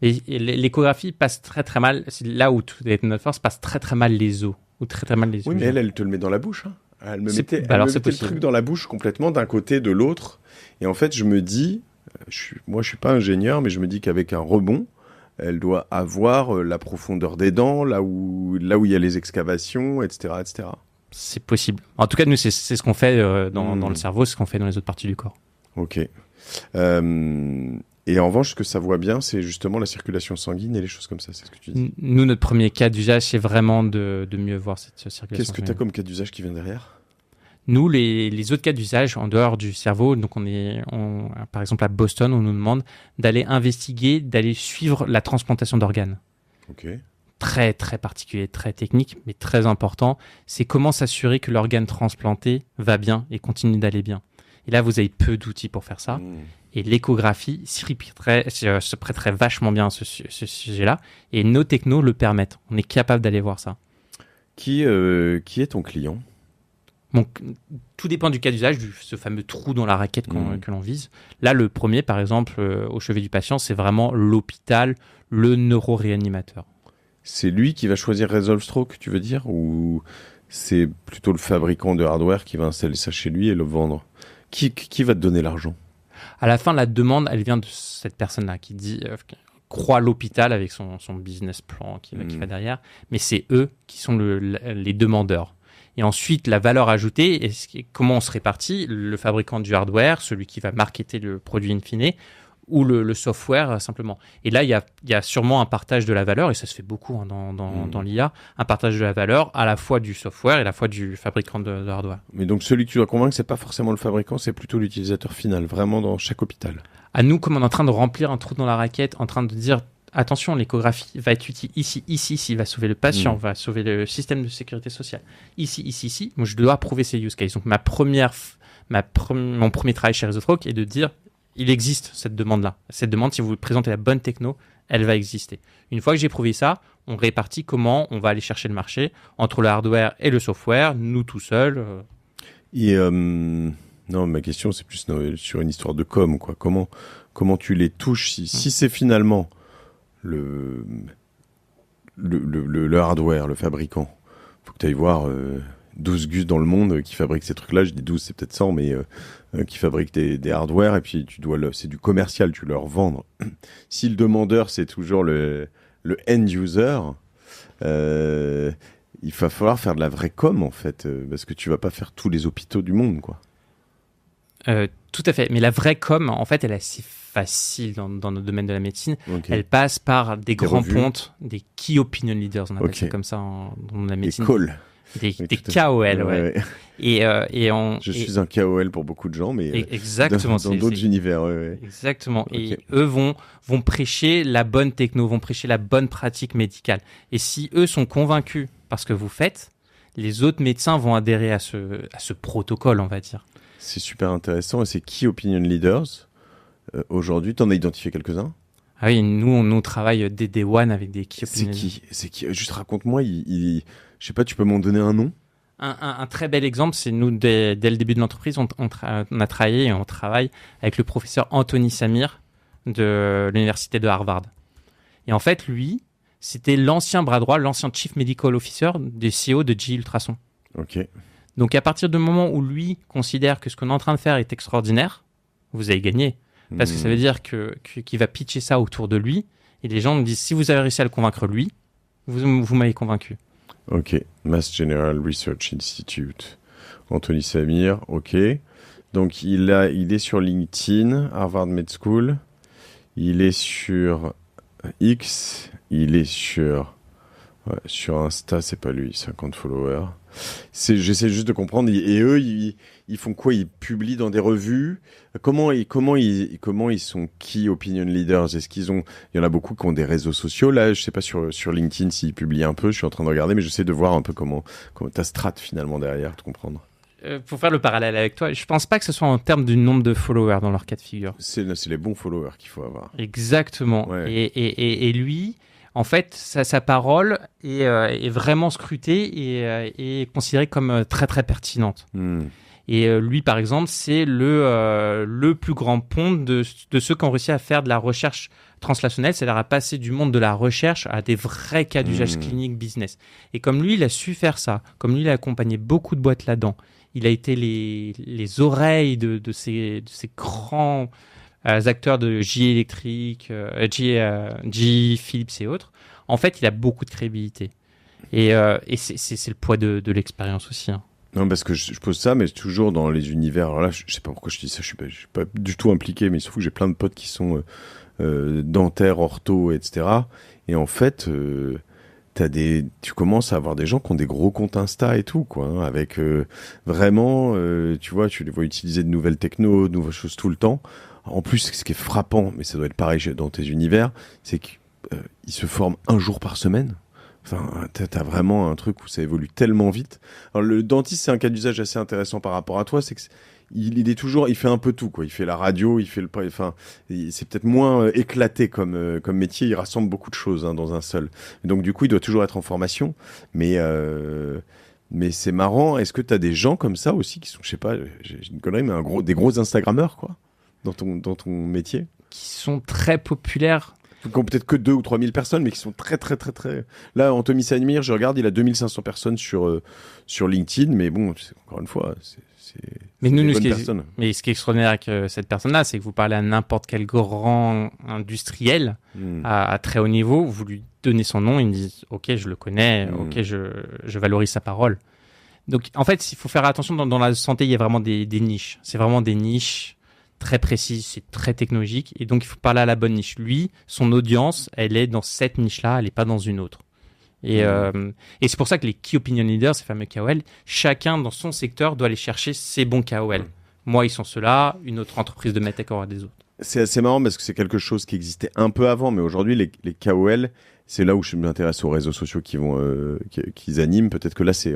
Et l'échographie passe très très mal. C'est là où tout est notre force, passe très très mal les os ou très très mal les yeux. Oui, mais elle te le met dans la bouche. Hein. Elle me mettait le truc dans la bouche complètement d'un côté, de l'autre. Et en fait, je me dis, moi je suis pas ingénieur, mais je me dis qu'avec un rebond, elle doit avoir la profondeur des dents, là où il y a les excavations, etc., etc. C'est possible. En tout cas, nous, c'est ce qu'on fait dans le cerveau, c'est ce qu'on fait dans les autres parties du corps. Ok. Et en revanche, ce que ça voit bien, c'est justement la circulation sanguine et les choses comme ça, c'est ce que tu dis. Nous, notre premier cas d'usage, c'est vraiment de mieux voir cette circulation sanguine. Qu'est-ce que tu as comme cas d'usage qui vient derrière ? Nous, les autres cas d'usage, en dehors du cerveau, donc par exemple à Boston, on nous demande d'aller investiguer, d'aller suivre la transplantation d'organes. Ok. Très, très particulier, très technique, mais très important. C'est comment s'assurer que l'organe transplanté va bien et continue d'aller bien. Et là, vous avez peu d'outils pour faire ça. Et l'échographie se prêterait vachement bien à ce sujet-là. Et nos technos le permettent. On est capable d'aller voir ça. Qui est ton client ? Donc, tout dépend du cas d'usage, ce fameux trou dans la raquette que l'on vise. Là, le premier, par exemple, au chevet du patient, c'est vraiment l'hôpital, le neuroréanimateur. C'est lui qui va choisir Resolve Stroke, tu veux dire ? Ou c'est plutôt le fabricant de hardware qui va installer ça chez lui et le vendre ? Qui va te donner l'argent ? À la fin, la demande, elle vient de cette personne-là qui dit croit l'hôpital avec son business plan qui va derrière, mais c'est eux qui sont les demandeurs. Et ensuite, la valeur ajoutée, comment on se répartit ? Le fabricant du hardware, celui qui va marketer le produit in fine, ou le software simplement. Et là, il y a sûrement un partage de la valeur, et ça se fait beaucoup dans l'IA, un partage de la valeur à la fois du software et à la fois du fabricant de hardware. Mais donc celui que tu dois convaincre, c'est pas forcément le fabricant, c'est plutôt l'utilisateur final, vraiment dans chaque hôpital. À nous, comme on est en train de remplir un trou dans la raquette, en train de dire attention, l'échographie va être utile ici, va sauver le patient, va sauver le système de sécurité sociale. Ici. Moi, je dois prouver ces use cases. Donc, mon premier travail chez Resotroc est de dire il existe cette demande-là. Cette demande, si vous présentez la bonne techno, elle va exister. Une fois que j'ai prouvé ça, on répartit comment on va aller chercher le marché entre le hardware et le software, nous tout seuls. Et non, ma question, c'est plus sur une histoire de com, quoi. Comment tu les touches si c'est finalement le hardware, le fabricant. Faut que tu ailles voir 12 gus dans le monde qui fabriquent ces trucs-là. Je dis 12, c'est peut-être 100, mais qui fabriquent des hardware, et puis c'est du commercial, tu leur vendre. Si le demandeur, c'est toujours le end user, il va falloir faire de la vraie com, en fait, parce que tu vas pas faire tous les hôpitaux du monde, quoi. Tout à fait. Mais la vraie com, en fait, elle est assez facile dans notre domaine de la médecine. Okay. Elle passe par des grands pontes, des key opinion leaders, on appelle ça comme ça dans la médecine. Des KOL, ouais. Je suis un KOL pour beaucoup de gens, mais exactement, dans d'autres univers. Ouais. Exactement. Okay. Et eux vont prêcher la bonne techno, vont prêcher la bonne pratique médicale. Et si eux sont convaincus par ce que vous faites, les autres médecins vont adhérer à ce protocole, on va dire. C'est super intéressant. Et c'est Key Opinion Leaders. Aujourd'hui, tu en as identifié quelques-uns ? Ah oui, nous, on travaille dès Day One avec des Key Opinion Leaders. C'est qui ? Juste raconte-moi, je sais pas, tu peux m'en donner un nom ? Un très bel exemple, c'est nous, dès le début de l'entreprise, on a travaillé et on travaille avec le professeur Anthony Samir de l'université de Harvard. Et en fait, lui, c'était l'ancien bras droit, l'ancien Chief Medical Officer des CEO de GE Ultrason. Ok. Donc, à partir du moment où lui considère que ce qu'on est en train de faire est extraordinaire, vous avez gagné. Parce que ça veut dire qu'il va pitcher ça autour de lui. Et les gens me disent, si vous avez réussi à le convaincre lui, vous m'avez convaincu. Ok. Mass General Research Institute. Anthony Samir, ok. Donc, il est sur LinkedIn, Harvard Med School. Il est sur X. Il est sur Insta, c'est pas lui, 50 followers. J'essaie juste de comprendre. Et eux, ils font quoi ? Ils publient dans des revues. Comment ils sont key opinion leaders ? Est-ce qu'il y en a beaucoup qui ont des réseaux sociaux. Là, je sais pas sur LinkedIn s'ils publient un peu. Je suis en train de regarder, mais j'essaie de voir un peu comment ta strat finalement derrière, de comprendre. Pour faire le parallèle avec toi, je pense pas que ce soit en termes du nombre de followers dans leur cas de figure. C'est les bons followers qu'il faut avoir. Exactement. Ouais. Et lui, en fait, sa parole est vraiment scrutée et considérée comme très très pertinente. Et lui, par exemple, c'est le plus grand pont de ceux qui ont réussi à faire de la recherche translationnelle, c'est-à-dire à passer du monde de la recherche à des vrais cas d'usage clinique business. Et comme lui, il a su faire ça, comme lui, il a accompagné beaucoup de boîtes là-dedans, il a été les oreilles de ces grands acteurs de GE Electric, GE Philips et autres. En fait, il a beaucoup de crédibilité. Et c'est le poids de l'expérience aussi. Hein. Non, parce que je pose ça, mais toujours dans les univers. Alors là, je sais pas pourquoi je dis ça, je suis pas du tout impliqué, mais il se trouve que j'ai plein de potes qui sont dentaires, ortho, etc. Et en fait, tu commences à avoir des gens qui ont des gros comptes Insta et tout, quoi, hein, avec vraiment, tu vois, tu les vois utiliser de nouvelles technos, de nouvelles choses tout le temps. En plus, ce qui est frappant, mais ça doit être pareil dans tes univers, c'est qu'ils se forment un jour par semaine. Enfin, t'as vraiment un truc où ça évolue tellement vite. Alors, le dentiste, c'est un cas d'usage assez intéressant par rapport à toi, c'est que il fait un peu tout, quoi. Il fait la radio, c'est peut-être moins éclaté comme métier. Il rassemble beaucoup de choses dans un seul. Et donc, du coup, il doit toujours être en formation. Mais c'est marrant. Est-ce que t'as des gens comme ça aussi qui sont, je sais pas, j'ai une connerie, mais des gros Instagrammeurs, quoi, dans ton métier, qui sont très populaires. Qui ont peut-être que 2 ou 3 000 personnes, mais qui sont très, très, très, très... Là, Anthony Samir, je regarde, il a 2500 personnes sur LinkedIn, mais bon, encore une fois, mais des bonnes personnes. Mais ce qui est extraordinaire avec cette personne-là, c'est que vous parlez à n'importe quel grand industriel à très haut niveau, vous lui donnez son nom, il me dit « Ok, je le connais, ok, je valorise sa parole ». Donc, en fait, il faut faire attention, dans la santé, il y a vraiment des niches. C'est vraiment des niches très précises, c'est très technologique, et donc il faut parler à la bonne niche. Lui, son audience, elle est dans cette niche-là, elle n'est pas dans une autre. Et c'est pour ça que les Key Opinion Leaders, ces fameux KOL, chacun dans son secteur doit aller chercher ses bons KOL. Moi, ils sont ceux-là, une autre entreprise de medtech aura des autres. C'est assez marrant parce que c'est quelque chose qui existait un peu avant, mais aujourd'hui, les KOL, c'est là où je m'intéresse aux réseaux sociaux qu'ils animent. Peut-être que là, ils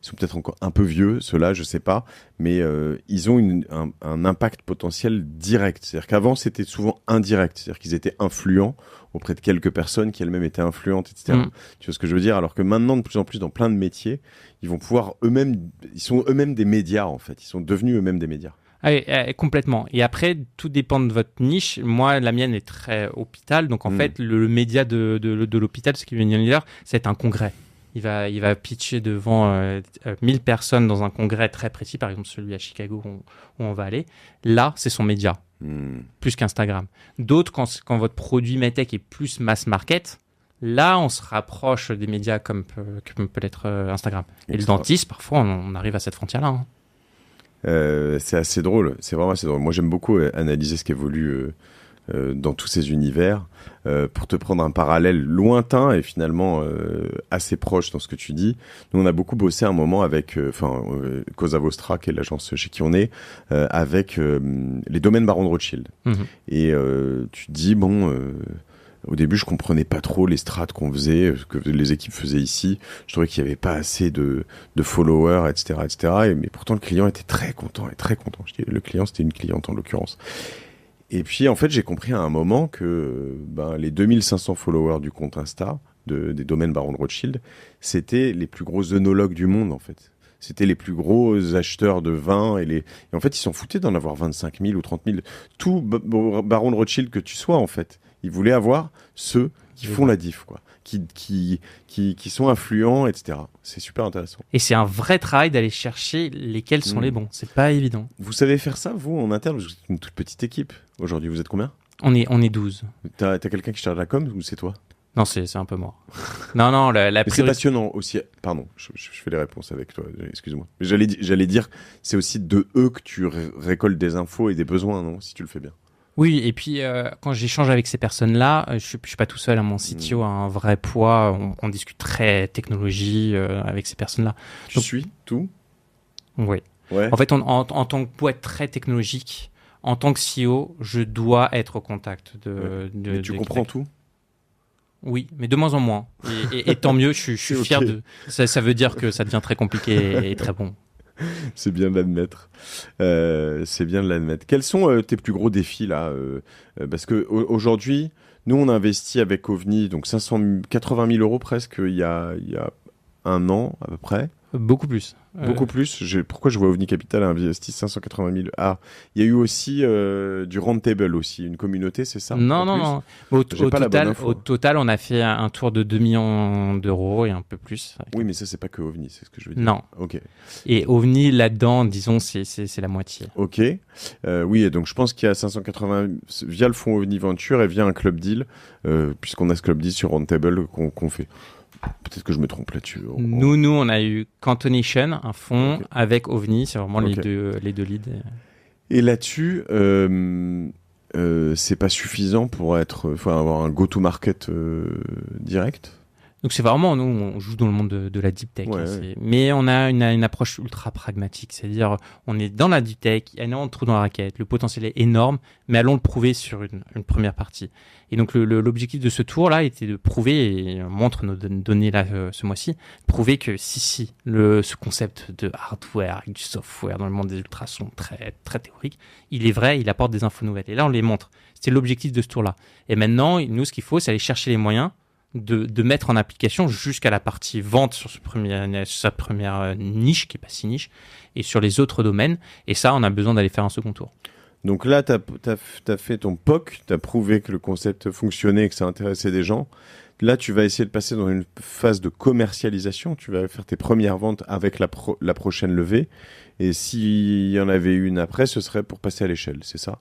sont peut-être encore un peu vieux, ceux-là, je sais pas, mais ils ont un impact potentiel direct. C'est-à-dire qu'avant, c'était souvent indirect. C'est-à-dire qu'ils étaient influents auprès de quelques personnes qui elles-mêmes étaient influentes, etc. Tu vois ce que je veux dire? Alors que maintenant, de plus en plus, dans plein de métiers, ils vont pouvoir ils sont eux-mêmes des médias, en fait. Ils sont devenus eux-mêmes des médias. Complètement. Et après, tout dépend de votre niche. Moi, la mienne est très hôpital. Donc, en fait, le média de l'hôpital, ce qui vient de dire, c'est un congrès. Il va pitcher devant 1000 personnes dans un congrès très précis, par exemple celui à Chicago où on va aller. Là, c'est son média, plus qu'Instagram. D'autres, quand votre produit medtech est plus mass market, là, on se rapproche des médias comme peut l'être Instagram. Et le dentiste, parfois, on arrive à cette frontière-là. Hein. C'est assez drôle, c'est vraiment assez drôle. Moi, j'aime beaucoup analyser ce qui évolue dans tous ces univers. Pour te prendre un parallèle lointain et finalement assez proche dans ce que tu dis, nous, on a beaucoup bossé un moment avec Cosa Vostra, qui est l'agence chez qui on est, avec les domaines Baron de Rothschild. Et tu te dis, au début, je comprenais pas trop les strats qu'on faisait, ce que les équipes faisaient ici. Je trouvais qu'il y avait pas assez de followers, etc., etc. Mais pourtant, le client était très content et très content. Je dis, le client, c'était une cliente en l'occurrence. Et puis, en fait, j'ai compris à un moment que les 2500 followers du compte Insta des domaines Baron de Rothschild, c'était les plus gros œnologues du monde, en fait. C'était les plus gros acheteurs de vin et en fait, ils s'en foutaient d'en avoir 25 000 ou 30 000. Tout Baron de Rothschild que tu sois, en fait. Ils voulaient avoir ceux qui font la diff, quoi. Qui sont influents, etc. C'est super intéressant. Et c'est un vrai travail d'aller chercher lesquels sont les bons. C'est pas évident. Vous savez faire ça, vous, en interne? Vous êtes une toute petite équipe. Aujourd'hui, vous êtes combien? On est 12. T'as quelqu'un qui charge la com ou c'est toi? Non, c'est un peu moi. Non, Mais c'est passionnant aussi. Pardon, je fais les réponses avec toi. Excuse-moi. Mais j'allais dire, c'est aussi de eux que tu récoltes des infos et des besoins, non? Si tu le fais bien. Oui, et puis quand j'échange avec ces personnes-là, je suis pas tout seul. Mon CTO a un vrai poids. On discute très technologie avec ces personnes-là. Tu suis tout? Oui. Ouais. En fait, en tant que boîte très technologique, en tant que CEO, je dois être au contact Mais tu comprends tout? Oui, mais de moins en moins. Et tant mieux, je suis fier de... Ça veut dire que ça devient très compliqué et très bon. C'est bien de l'admettre. Quels sont tes plus gros défis là parce que aujourd'hui, nous on a investi avec OVNI donc 80 000 euros presque il y a un an à peu près. Beaucoup plus. Beaucoup plus. Pourquoi je vois OVNI Capital a investi 580 000? Ah, il y a eu aussi du Roundtable aussi, une communauté, c'est ça? Non. Au total, on a fait un tour de 2 millions d'euros et un peu plus. Oui, mais ça, c'est pas que OVNI, c'est ce que je veux dire. Non. Ok. Et OVNI, là-dedans, disons, c'est la moitié. Ok. Oui, et donc je pense qu'il y a 580 via le fonds OVNI Venture et via un club deal, puisqu'on a ce club deal sur Roundtable qu'on fait. Peut-être que je me trompe là-dessus. Nous, on a eu Cantonation, un fonds avec OVNI, c'est vraiment les deux leads. Et là-dessus, c'est pas suffisant pour avoir un go-to-market direct? Donc c'est vraiment, nous, on joue dans le monde de la deep tech. Ouais. Mais on a une approche ultra pragmatique. C'est-à-dire, on est dans la deep tech, il y a énormément de trous dans la raquette, le potentiel est énorme, mais allons le prouver sur une première partie. Et donc l'objectif de ce tour-là était de prouver, et on montre nos données là ce mois-ci, prouver que ce concept de hardware avec du software dans le monde des ultrasons très, très théorique, il est vrai, il apporte des infos nouvelles. Et là, on les montre. C'était l'objectif de ce tour-là. Et maintenant, nous, ce qu'il faut, c'est aller chercher les moyens de mettre en application jusqu'à la partie vente sur sa première niche, qui n'est pas si niche, et sur les autres domaines. Et ça, on a besoin d'aller faire un second tour. Donc là, t'as fait ton POC, t'as prouvé que le concept fonctionnait et que ça intéressait des gens. Là, tu vas essayer de passer dans une phase de commercialisation. Tu vas faire tes premières ventes avec la prochaine levée. Et s'il y en avait une après, ce serait pour passer à l'échelle, c'est ça?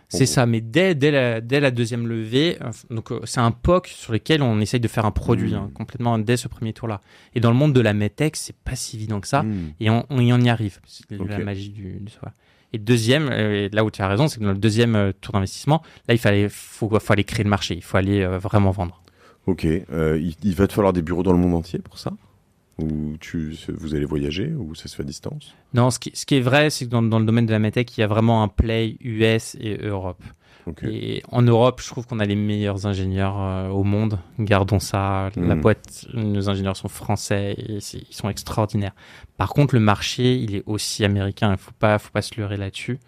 C'est ça, mais dès la deuxième levée, donc c'est un POC sur lequel on essaye de faire un produit complètement dès ce premier tour-là. Et dans le monde de la medtech, c'est pas si évident que ça, et on y arrive. C'est la magie du software. Et deuxième, là où tu as raison, c'est que dans le deuxième tour d'investissement, là, faut aller créer le marché. Il faut aller vraiment vendre. Ok. Il va te falloir des bureaux dans le monde entier pour ça? Ou vous allez voyager ou ça se fait à distance? Non, ce qui est vrai, c'est que dans le domaine de la medtech, il y a vraiment un play US et Europe. Okay. Et en Europe, je trouve qu'on a les meilleurs ingénieurs au monde. Gardons ça. La boîte, nos ingénieurs sont français et ils sont extraordinaires. Par contre, le marché, il est aussi américain. Il faut pas se leurrer là-dessus.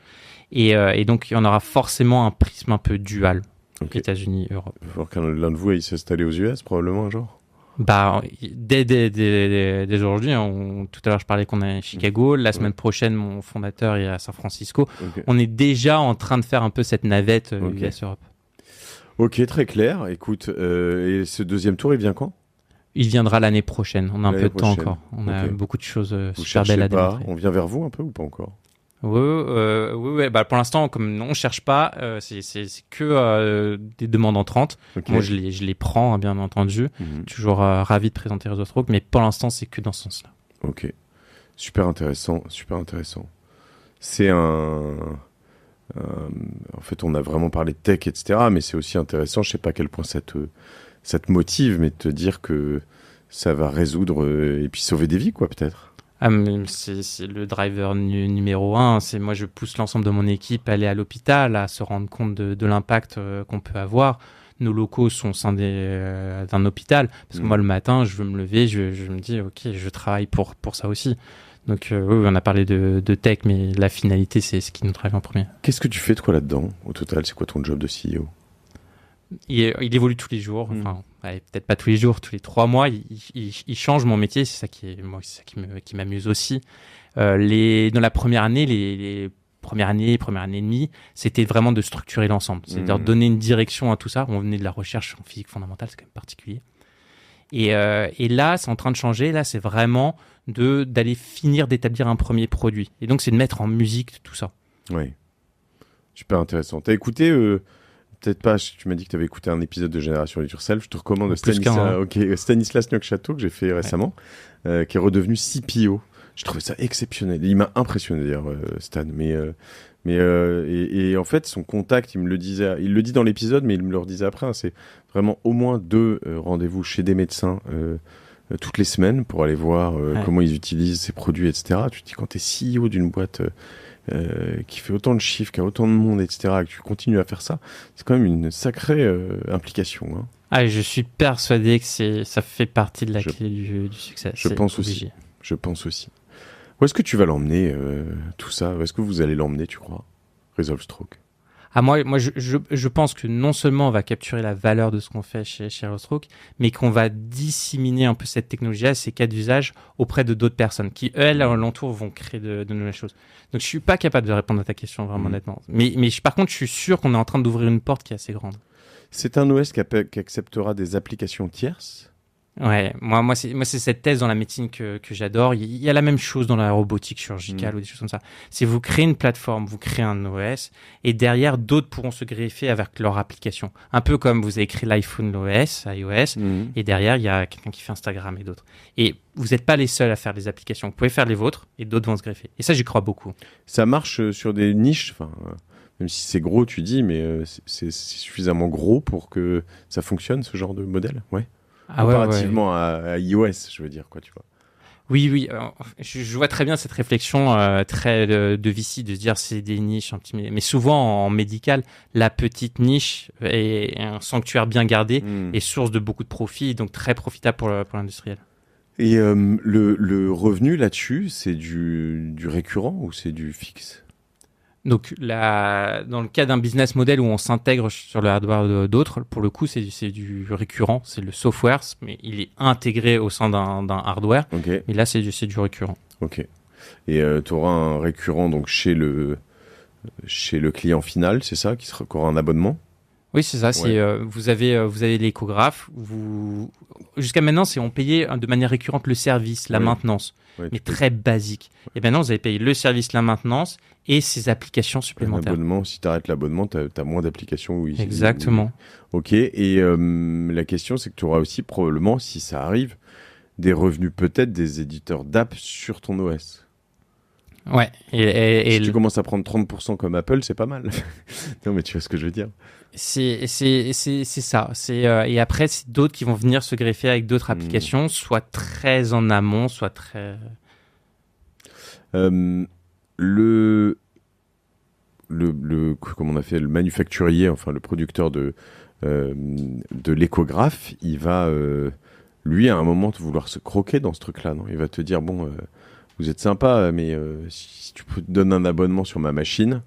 Et donc, il y en aura forcément un prisme un peu dual. Okay. États-Unis, Europe. Il va falloir qu'un l'un de vous aille s'installer aux US, probablement un jour. Bah, dès aujourd'hui, tout à l'heure je parlais qu'on est à Chicago, la semaine prochaine mon fondateur est à San Francisco. Okay. On est déjà en train de faire un peu cette navette US-Europe. Ok, très clair. Écoute, et ce deuxième tour, il vient quand? Il viendra l'année prochaine, on a un peu de temps encore. On a beaucoup de choses super belles à démontrer. On vient vers vous un peu ou pas encore? Oui. Bah, pour l'instant, comme on cherche pas, c'est que des demandes entrantes. Okay. Moi, je les prends, hein, bien entendu. Toujours ravi de présenter Réseau Stroke, mais pour l'instant, c'est que dans ce sens-là. Ok, super intéressant. C'est en fait, on a vraiment parlé de tech, etc. Mais c'est aussi intéressant. Je sais pas à quel point ça te motive, mais de te dire que ça va résoudre et puis sauver des vies, quoi, peut-être. C'est le driver numéro 1. C'est moi, je pousse l'ensemble de mon équipe à aller à l'hôpital, à se rendre compte de l'impact qu'on peut avoir. Nos locaux sont scindés d'un hôpital. Parce que moi, le matin, je veux me lever, je me dis, OK, je travaille pour ça aussi. Donc, oui, on a parlé de tech, mais la finalité, c'est ce qui nous drive en premier. Qu'est-ce que tu fais, toi, là-dedans? Au total, c'est quoi ton job de CEO? Il évolue tous les jours. Enfin, peut-être pas tous les jours, tous les 3 mois. Il change mon métier. C'est ça qui m'amuse aussi. Dans la première année, les première année et demie, c'était vraiment de structurer l'ensemble. C'est-à-dire donner une direction à tout ça. On venait de la recherche en physique fondamentale, c'est quand même particulier. Et là, c'est en train de changer. Là, c'est vraiment d'aller finir d'établir un premier produit. Et donc, c'est de mettre en musique tout ça. Oui. Super intéressant. T'as écouté... Peut-être pas, tu m'as dit que tu avais écouté un épisode de Génération It Yourself. Je te recommande Stanislas Niokchato, que j'ai fait récemment, qui est redevenu CPO. Je trouvais ça exceptionnel. Il m'a impressionné d'ailleurs, Stan. Et en fait, son contact, il me le disait, il le dit dans l'épisode, mais il me le redisait après. Hein, c'est vraiment au moins 2 rendez-vous chez des médecins toutes les semaines pour aller voir comment ils utilisent ces produits, etc. Tu te dis, quand tu es CEO d'une boîte... qui fait autant de chiffres, qui a autant de monde, etc., et que tu continues à faire ça, c'est quand même une sacrée implication. Hein. Ah, je suis persuadé que ça fait partie de la clé du succès. Je pense aussi. Où est-ce que tu vas l'emmener, tout ça? Où est-ce que vous allez l'emmener, tu crois? Resolve Stroke. Ah, moi je pense que non seulement on va capturer la valeur de ce qu'on fait chez Aerostroke, mais qu'on va disséminer un peu cette technologie-là, ces cas d'usage auprès de d'autres personnes qui, elles, à l'entour, vont créer de nouvelles choses. Donc, je suis pas capable de répondre à ta question, vraiment honnêtement. Mais par contre, je suis sûr qu'on est en train d'ouvrir une porte qui est assez grande. C'est un OS qui acceptera des applications tierces? Ouais, moi c'est cette thèse dans la médecine que j'adore. Il y a la même chose dans la robotique chirurgicale ou des choses comme ça. C'est vous créez une plateforme, vous créez un OS, et derrière d'autres pourront se greffer avec leur application. Un peu comme vous avez créé l'iPhone, l'OS, iOS, et derrière il y a quelqu'un qui fait Instagram et d'autres. Et vous n'êtes pas les seuls à faire des applications. Vous pouvez faire les vôtres et d'autres vont se greffer. Et ça, j'y crois beaucoup. Ça marche sur des niches. Enfin, même si c'est gros, tu dis, mais c'est suffisamment gros pour que ça fonctionne, ce genre de modèle. Ouais. Comparativement à iOS, je veux dire, quoi, tu vois. Oui. Je vois très bien cette réflexion très de VC, de se dire c'est des niches un petit, mais souvent en médical, la petite niche est un sanctuaire bien gardé et source de beaucoup de profits, donc très profitable pour l'industriel. Et le revenu là-dessus, c'est du récurrent ou c'est du fixe? Donc, dans le cas d'un business model où on s'intègre sur le hardware d'autres, pour le coup, c'est du récurrent, c'est le software, mais il est intégré au sein d'un hardware. Okay. Et là, c'est du récurrent. Ok. Et tu auras un récurrent donc chez le client final, c'est ça, qui aura un abonnement? Oui, c'est ça. Ouais. Vous avez l'échographe. Jusqu'à maintenant, on payait de manière récurrente le service, la maintenance, mais très basique. Et maintenant, vous avez payé le service, la maintenance et ses applications supplémentaires. L'abonnement, si tu arrêtes l'abonnement, tu as moins d'applications. Oui, exactement. Ok. Et la question, c'est que tu auras aussi probablement, si ça arrive, des revenus peut-être des éditeurs d'app sur ton OS. Ouais. Si tu commences à prendre 30% comme Apple, c'est pas mal. Non, mais tu vois ce que je veux dire. C'est ça. Et après, c'est d'autres qui vont venir se greffer avec d'autres applications, soit très en amont, soit très... Comme on a fait, le manufacturier, enfin le producteur de l'échographe, il va, lui, à un moment, vouloir se croquer dans ce truc-là, non ? Il va te dire, bon, vous êtes sympa, mais si tu peux te donner un abonnement sur ma machine,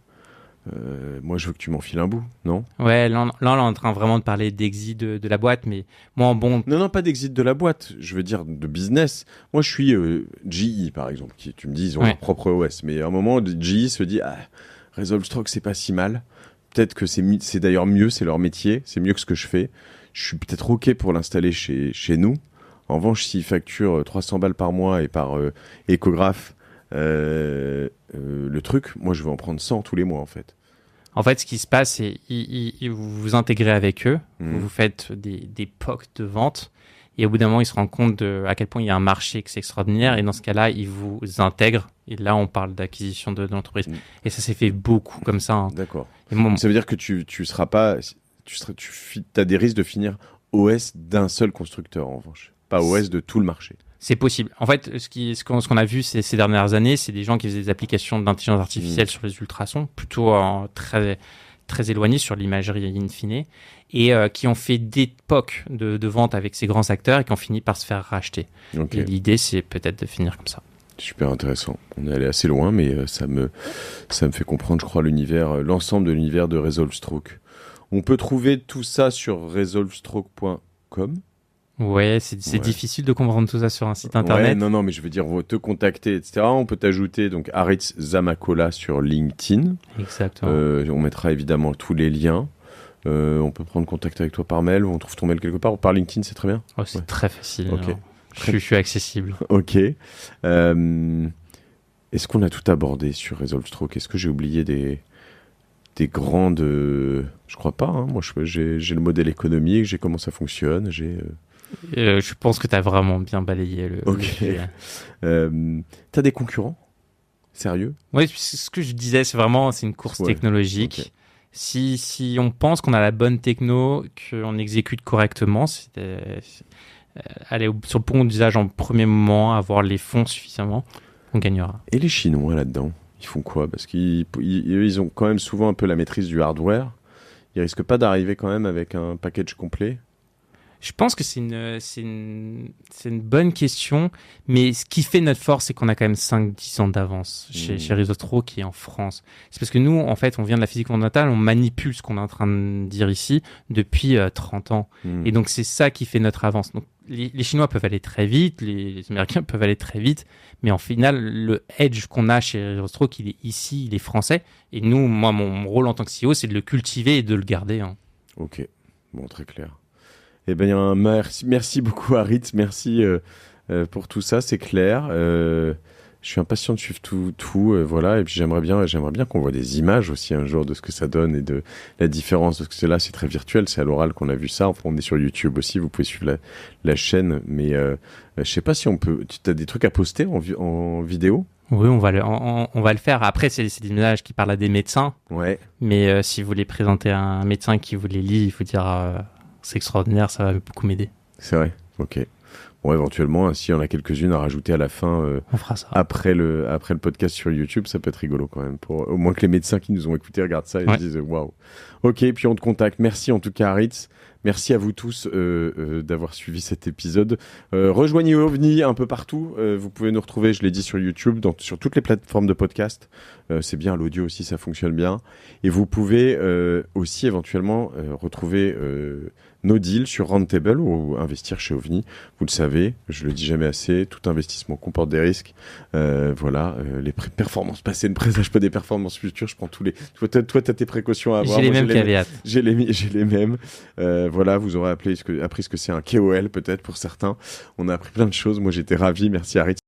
moi, je veux que tu m'enfiles un bout, non ? Ouais, là, on est en train vraiment de parler d'exit de la boîte, mais moi, Non, pas d'exit de la boîte, je veux dire de business. Moi, je suis GE, par exemple, qui, tu me dis, ils ont leur propre OS, mais à un moment, GE se dit, Resolve Stroke, c'est pas si mal. Peut-être que c'est d'ailleurs mieux, c'est leur métier, c'est mieux que ce que je fais. Je suis peut-être OK pour l'installer chez nous. En revanche, s'ils facturent 300 balles par mois et par échographe, le truc, moi, je vais en prendre 100 tous les mois, en fait. En fait, ce qui se passe, c'est vous vous intégrez avec eux, vous faites des POC de vente, et au bout d'un moment, ils se rendent compte à quel point il y a un marché, que c'est extraordinaire, et dans ce cas-là, ils vous intègrent, et là, on parle d'acquisition de l'entreprise. Et ça s'est fait beaucoup comme ça. Hein. D'accord. Ça veut dire que tu seras pas... Tu as des risques de finir OS d'un seul constructeur, en revanche. Pas OS de tout le marché. C'est possible. En fait, ce qu'on a vu ces dernières années, c'est des gens qui faisaient des applications d'intelligence artificielle sur les ultrasons, plutôt très, très éloignées sur l'imagerie in fine, et qui ont fait des POC de vente avec ces grands acteurs et qui ont fini par se faire racheter. Okay. Et l'idée, c'est peut-être de finir comme ça. Super intéressant. On est allé assez loin, mais ça me fait comprendre, je crois, l'ensemble de l'univers de Resolve Stroke. On peut trouver tout ça sur resolvestroke.com. Ouais, c'est difficile de comprendre tout ça sur un site internet. Ouais, non, mais je veux dire, te contacter, etc. On peut t'ajouter donc Aritz Zamacola sur LinkedIn. Exactement. On mettra évidemment tous les liens. On peut prendre contact avec toi par mail. On trouve ton mail quelque part. Ou par LinkedIn, c'est très bien. Oh, c'est très facile. Okay. Je suis accessible. Ok. Est-ce qu'on a tout abordé sur Resolve Stroke ? Est-ce que j'ai oublié des grandes... Je crois pas. Hein. Moi, j'ai le modèle économique, j'ai comment ça fonctionne, je pense que tu as vraiment bien balayé le sujet. T'as des concurrents ? Sérieux ? Oui, ce que je disais, c'est une course technologique. Okay. Si on pense qu'on a la bonne techno, qu'on exécute correctement, aller sur le point d'usage en premier moment, avoir les fonds suffisamment, on gagnera. Et les Chinois là-dedans, ils font quoi ? Parce qu'ils ont quand même souvent un peu la maîtrise du hardware. Ils risquent pas d'arriver quand même avec un package complet ? Je pense que c'est une bonne question, mais ce qui fait notre force, c'est qu'on a quand même 5-10 ans d'avance chez Resolve Stroke qui est en France. C'est parce que nous, en fait, on vient de la physique fondamentale, on manipule ce qu'on est en train de dire ici depuis 30 ans. Et donc, c'est ça qui fait notre avance. Donc, les Chinois peuvent aller très vite, les Américains peuvent aller très vite, mais en final, le edge qu'on a chez Resolve Stroke, il est ici, il est français. Et nous, moi, mon rôle en tant que CEO, c'est de le cultiver et de le garder. Hein. Ok, bon, très clair. Eh bien, merci beaucoup, Aritz. Merci pour tout ça, c'est clair. Je suis impatient de suivre tout voilà. Et puis j'aimerais bien qu'on voit des images aussi un jour de ce que ça donne et de la différence. Parce que c'est très virtuel. C'est à l'oral qu'on a vu ça. Enfin, on est sur YouTube aussi. Vous pouvez suivre la chaîne. Mais je sais pas si on peut. Tu as des trucs à poster en vidéo ? Oui, on va le faire. Après, c'est des images qui parlent à des médecins. Ouais. Mais si vous voulez présenter à un médecin qui vous les lit, il faut dire. C'est extraordinaire, ça va beaucoup m'aider. C'est vrai, ok. Bon, éventuellement, s'il y en a quelques-unes à rajouter à la fin, on fera ça. Après le podcast sur YouTube, ça peut être rigolo quand même. Au moins que les médecins qui nous ont écoutés regardent ça et se disent waouh. Ok, puis on te contacte. Merci en tout cas, Aritz. Merci à vous tous d'avoir suivi cet épisode. Rejoignez OVNI un peu partout. Vous pouvez nous retrouver, je l'ai dit, sur YouTube, sur toutes les plateformes de podcast. C'est bien, l'audio aussi, ça fonctionne bien. Et vous pouvez aussi éventuellement retrouver nos deals sur Roundtable ou investir chez OVNI. Vous le savez, je le dis jamais assez, tout investissement comporte des risques. Les performances passées ne présagent pas des performances futures. Je prends tous les... Toi, t'as tes précautions à avoir. J'ai les mêmes caveats. J'ai les mêmes. Vous aurez appris ce que c'est un KOL peut-être pour certains. On a appris plein de choses. Moi, j'étais ravi. Merci Aritz.